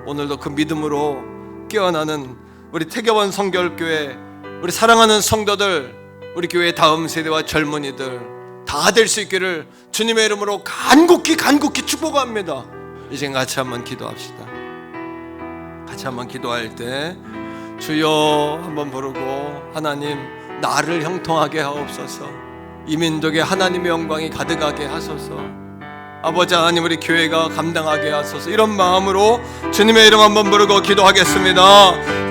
오늘도 그 믿음으로 깨어나는 우리 태교원 성결교회, 우리 사랑하는 성도들, 우리 교회 다음 세대와 젊은이들 다 될 수 있기를 주님의 이름으로 간곡히 축복합니다. 이제 같이 한번 기도합시다. 같이 한번 기도할 때 주여 한번 부르고, 하나님 나를 형통하게 하옵소서. 이 민족에 하나님의 영광이 가득하게 하소서. 아버지 하나님, 우리 교회가 감당하게 하소서. 이런 마음으로 주님의 이름 한번 부르고 기도하겠습니다.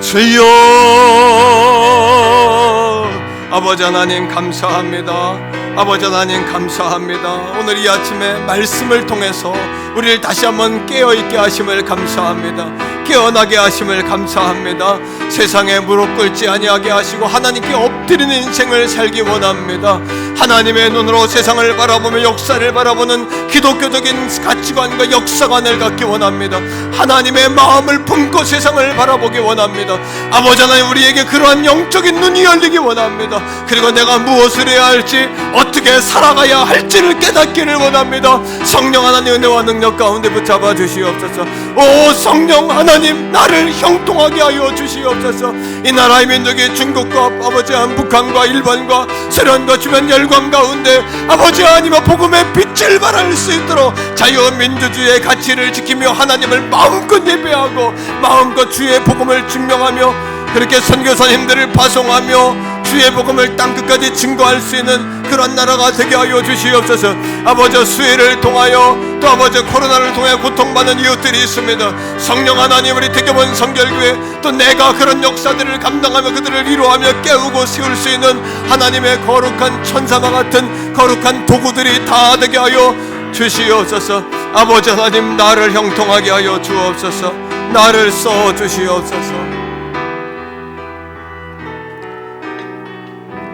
주여, 아버지 하나님 감사합니다. 아버지 하나님 감사합니다. 오늘 이 아침에 말씀을 통해서 우리를 다시 한번 깨어있게 하심을 감사합니다. 깨어나게 하심을 감사합니다. 세상에 무릎 꿇지 아니하게 하시고 하나님께 엎드리는 인생을 살기 원합니다. 하나님의 눈으로 세상을 바라보며 역사를 바라보는 기독교적인 가치관과 역사관을 갖기 원합니다. 하나님의 마음을 품고 세상을 바라보기 원합니다. 아버지 하나님, 우리에게 그러한 영적인 눈이 열리기 원합니다. 그리고 내가 무엇을 해야 할지, 어떻게 살아가야 할지를 깨닫기를 원합니다. 성령 하나님 은혜와 능력 가운데 붙잡아 주시옵소서. 오 성령 하나님, 나를 형통하게 하여 주시옵소서. 이 나라의 민족이 중국과 아버지 하나님 북한과 일본과 소련과 주변 열광 가운데 아버지 하나님의 복음의 빛을 발할 수 있도록 자유민주주의의 가치를 지키며 하나님을 마음껏 예배하고 마음껏 주의 복음을 증명하며 그렇게 선교사님들을 파송하며 주의 복음을 땅끝까지 증거할 수 있는 그런 나라가 되게 하여 주시옵소서. 아버지, 수해를 통하여 또 아버지 코로나를 통해 고통받는 이웃들이 있습니다. 성령 하나님, 우리 태교본 성결교회 또 내가 그런 역사들을 감당하며 그들을 위로하며 깨우고 세울 수 있는 하나님의 거룩한 천사와 같은 거룩한 도구들이 다 되게 하여 주시옵소서. 아버지 하나님, 나를 형통하게 하여 주옵소서. 나를 써 주시옵소서.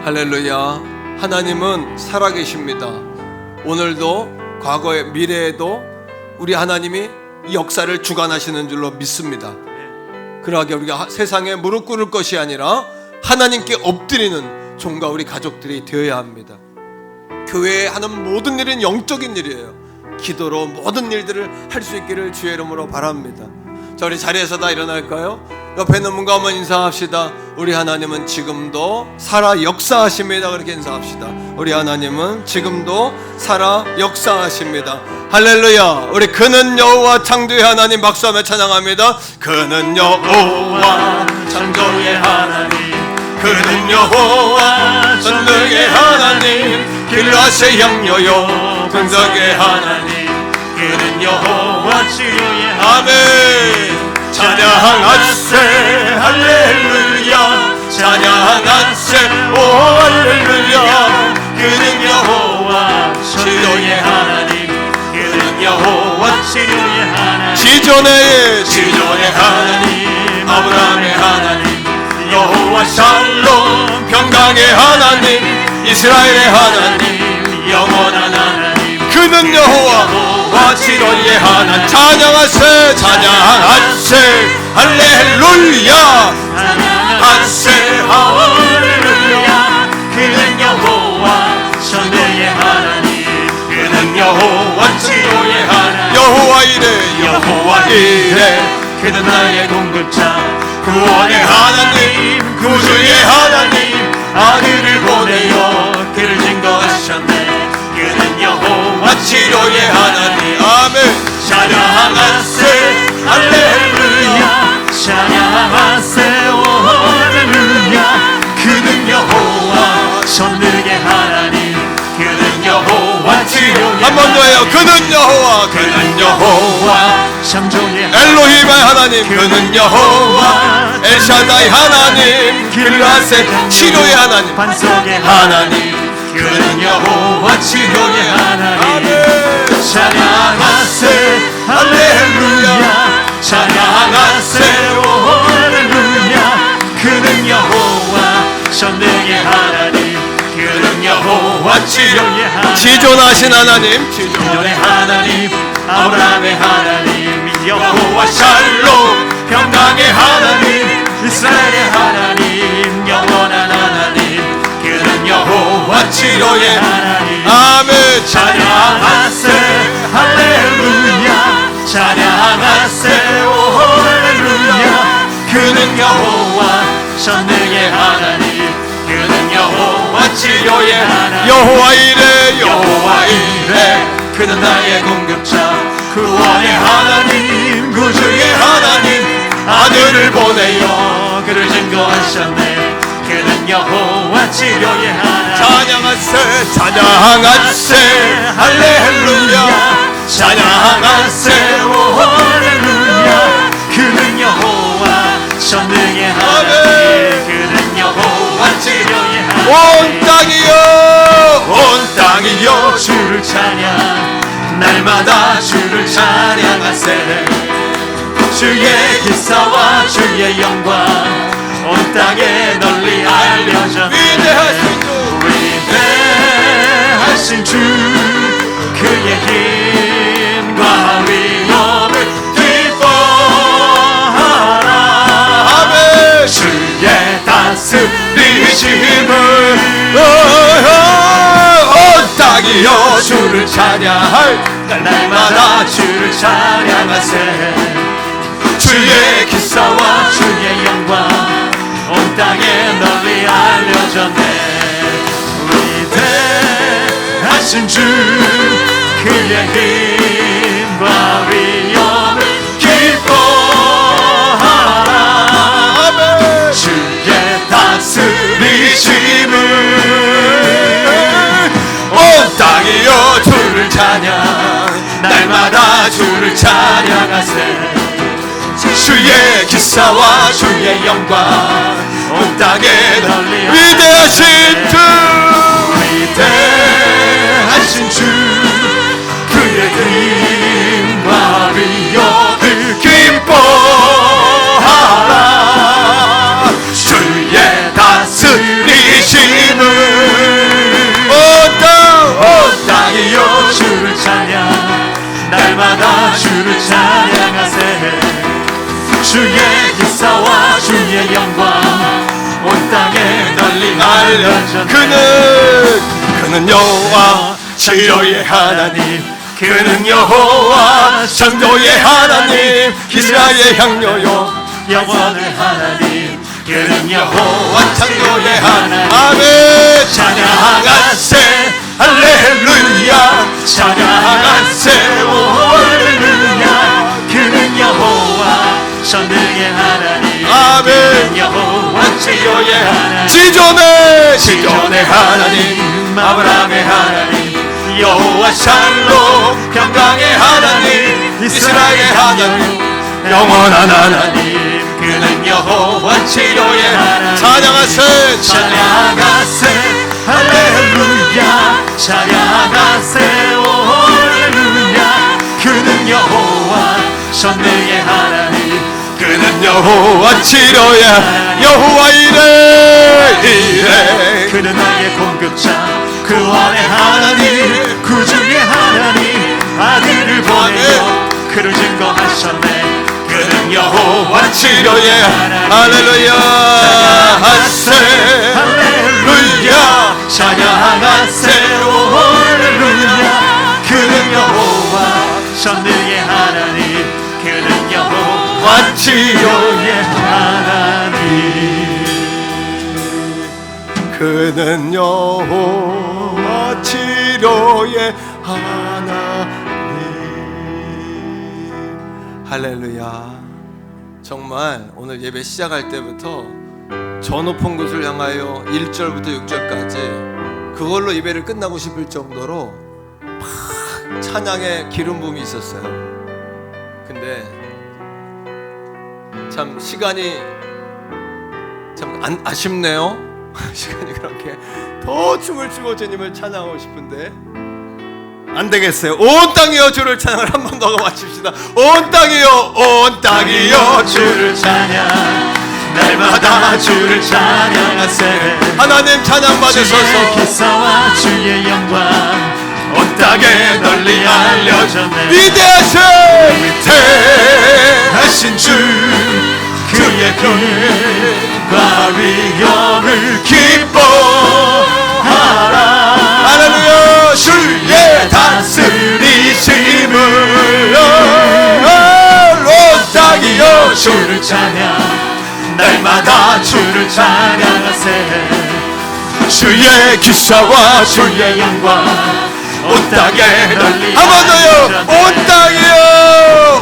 할렐루야. 하나님은 살아계십니다. 오늘도 과거에 미래에도 우리 하나님이 이 역사를 주관하시는 줄로 믿습니다. 그러하게 우리가 세상에 무릎 꿇을 것이 아니라 하나님께 엎드리는 종과 우리 가족들이 되어야 합니다. 교회에 하는 모든 일은 영적인 일이에요. 기도로 모든 일들을 할 수 있기를 주의 이름으로 바랍니다. 자, 우리 자리에서 다 일어날까요? 옆에 있는 분과 한번 인사합시다. 우리 하나님은 지금도 살아 역사하십니다. 그렇게 인사합시다. 우리 하나님은 지금도 살아 역사하십니다. 할렐루야. 우리 그는 여호와 창조의 하나님 박수하며 찬양합니다. 그는 여호와 창조의 하나님, 그는 여호와 전능의 하나님, 길라세 향여요 근석의 하나님, 그는 여호와 치료의 아멘. 찬양하세 할렐루야, 찬양하세 오 할렐루야. 그는 여호와 치료의 하나님, 그는 여호와 치료의 하나님, 지존의 하나님, 아브라함의 하나님, 여호와 샬롬 평강의 하나님, 이스라엘의 하나님, 영원한 하나님, 그는 여호와 치료의 하나님. 찬양하세 할렐루야, 찬양하세 할렐루야. 그는 여호와 전능의 하나님, 그는 여호와 치료의 하나님, 여호와 이레 그는 나의 공급자, 구원의 하나님, 구주의 하나님, 아들을 보내어 그를 증거하셨네. 그는 여호와 치료의 하나님. 아멘. 찬양하세 할렐루야, 찬양하세 오 할렐루야. 그는 여호와 전능의 하나님, 그는 여호와 치료의 한 번 더 해요. 그는 여호와, 그는 여호와, 창조의 엘로힘의 하나님, 그는 여호와, 엘샤다이 하나님, 길라셋 치료의 하나님, 반석의 하나님, 그는 여호와 치료의 하나님. 아멘. 찬양하세 할렐루야, 찬양하세 오 할렐루야. 그는 여호와 전능의 하나님, 그는 여호와 치료의 하나님. 지존하신 하나님, 지존의 하나님, 아브라함의 하나님, 여호와 샬롬 평강의 하나님, 이스라엘의 하나님, 영원한 하나님, 그는 여호와 치료의 하나님. 아멘. 찬양하세 할렐루야, 찬양하세 오 할렐루야. 그는 여호와 전능의 하나님, 그는 여호와 치료의 하나님. 여호와 이래, 여호와 이래, 그는 나의 공급자, 구원의 하나님, 구주의 하나님, 아들을 보내어 그를 증거하셨네. 그는 여호와 치료의 하나님. 찬양하세, 찬양하세, 할렐루야, 찬양하세 오 할렐루야. 그는 여호와 전능의 하나님, 그는 여호와 치료의 하나님. 온 땅이여, 온 땅이여, 주를 찬양, 날마다 주를 찬양하세. 주의 기사와 주의 영광 온 땅에 널리 알려졌네. 위대하신 주, 그의 힘과 위엄을 기뻐하라. 아멘. 주의 다스리심을 온 땅이여, 주를 찬양할 날마다 주를 찬양하세. 주의 기사와 주의 영광 온 땅에 널리 알려졌네. 위대하신 주, 그의 힘과 위엄을 기뻐하라. 주의 다스리심을 온 땅이여 주를 찬양, 날마다 주를 찬양하세. 주의 기사와 주의 영광 온 땅에 널리 위대하신 주, 위대하신 주, 그의 힘과 위엄을 기뻐하라. 주의 다스리심을 온 땅이여 주를 찬양, 날마다 주를 찬양하세. 주의 기사와 주의 영광 온 땅에 널리 알려졌네. 그는 여호와 치료의 하나님, 그는 여호와 창조의 하나님, 이스라엘 향료요, 영원의 하나님, 그는 여호와 창조의 하나님. 아멘. 찬양하세 할렐루야, 찬양하세 오 할렐루야. 그는 여호와 전능의 하나님, 아멘. 그는 여호와 치료의 하나님. 지존의 하나님, 아브라함의 하나님, 여호와 샬롬 평강의 하나님, 이스라엘의 하나님, 영원한 하나님, 그는 여호와 치료의 하나님. 찬양하세, 찬양하세 할렐루야, 찬양하세 오 할렐루야. 그는 여호와 전능의 하나님, 그는 여호와 치료야, 여호와 이래, 그는 나의 공급자, 구원의 하나님, 구주의 하나님, 아들을 보내어 그를 증거하셨네. 그는 여호와 치료의 하나님. 할렐루야, 찬양하세 할렐루야, 찬양하세 오 할렐루야. 그는 여호와 전능의 하나님, 그는 여호와 치료의 하나님. 그는 여호와 치료의 하나님. 할렐루야. 정말 오늘 예배 시작할 때부터 저 높은 곳을 향하여 1절부터 6절까지 그걸로 예배를 끝나고 싶을 정도로 막 찬양의 기름 부음이 있었어요. 근데 참 시간이 참 아쉽네요. 시간이 그렇게 더 춤을 추고 주님을 찬양하고 싶은데 안 되겠어요. 온 땅이여 주를 찬양을 한 번 더 마칩시다. 온 땅이여, 온 땅이여 주를 찬양, 날마다 주를 찬양하세. 하나님 찬양 주의 받으소서. 기사와 주의 영광 온 땅에 널리 알려졌네. 위대하신 주, 그의 힘과 위엄을 기뻐하라. 할렐루야. 주의 다스리심을 온 땅이여 주를 찬양, 날마다 주를 찬양하세. 주의 기사와 주의 영광 온 땅에 널리 한 번 더요. 온 땅이여,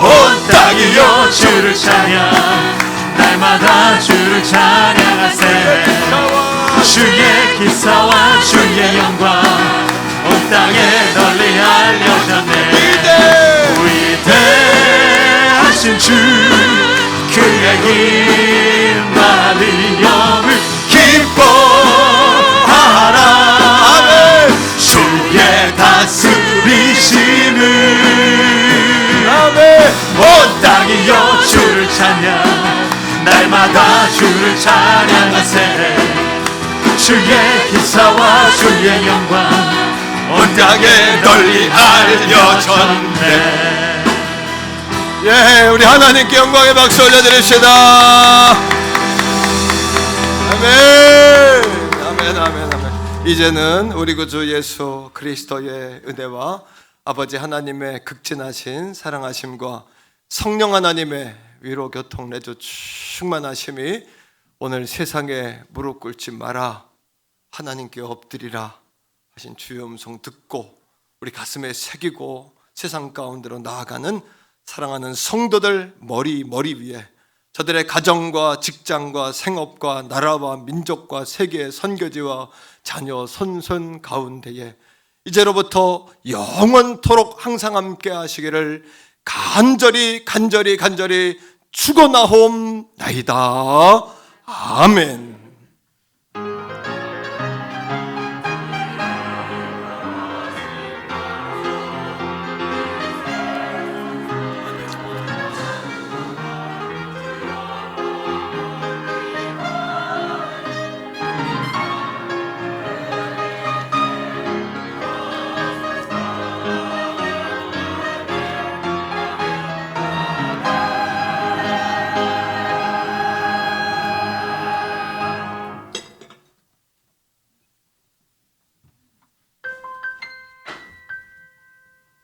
온 땅이여 주를 찬양, 날마다 주를 찬양하세. 주의 기사와 주의 영광 온 땅에 널리 알려졌네. 위대하신 주, 그의 힘과 위엄을 기뻐하라. 아멘. 주의 다스리심을 아멘. 온 땅이여 주를 찬양, 날마다 주를 찬양하세. 주의 기사와 주의 영광 온 땅에 널리 알려졌네. 예, 우리 하나님께 영광의 박수 올려드립시다. 아멘. 아멘, 아멘, 아멘. 이제는 우리 구주 예수 그리스도의 은혜와 아버지 하나님의 극진하신 사랑하심과 성령 하나님의 위로 교통 내주 충만하심이 오늘 세상에 무릎 꿇지 마라, 하나님께 엎드리라 하신 주의 음성 듣고 우리 가슴에 새기고 세상 가운데로 나아가는 사랑하는 성도들 머리 위에 저들의 가정과 직장과 생업과 나라와 민족과 세계의 선교지와 자녀 손손 가운데에 이제로부터 영원토록 항상 함께 하시기를 간절히 축원하옵나이다. 아멘.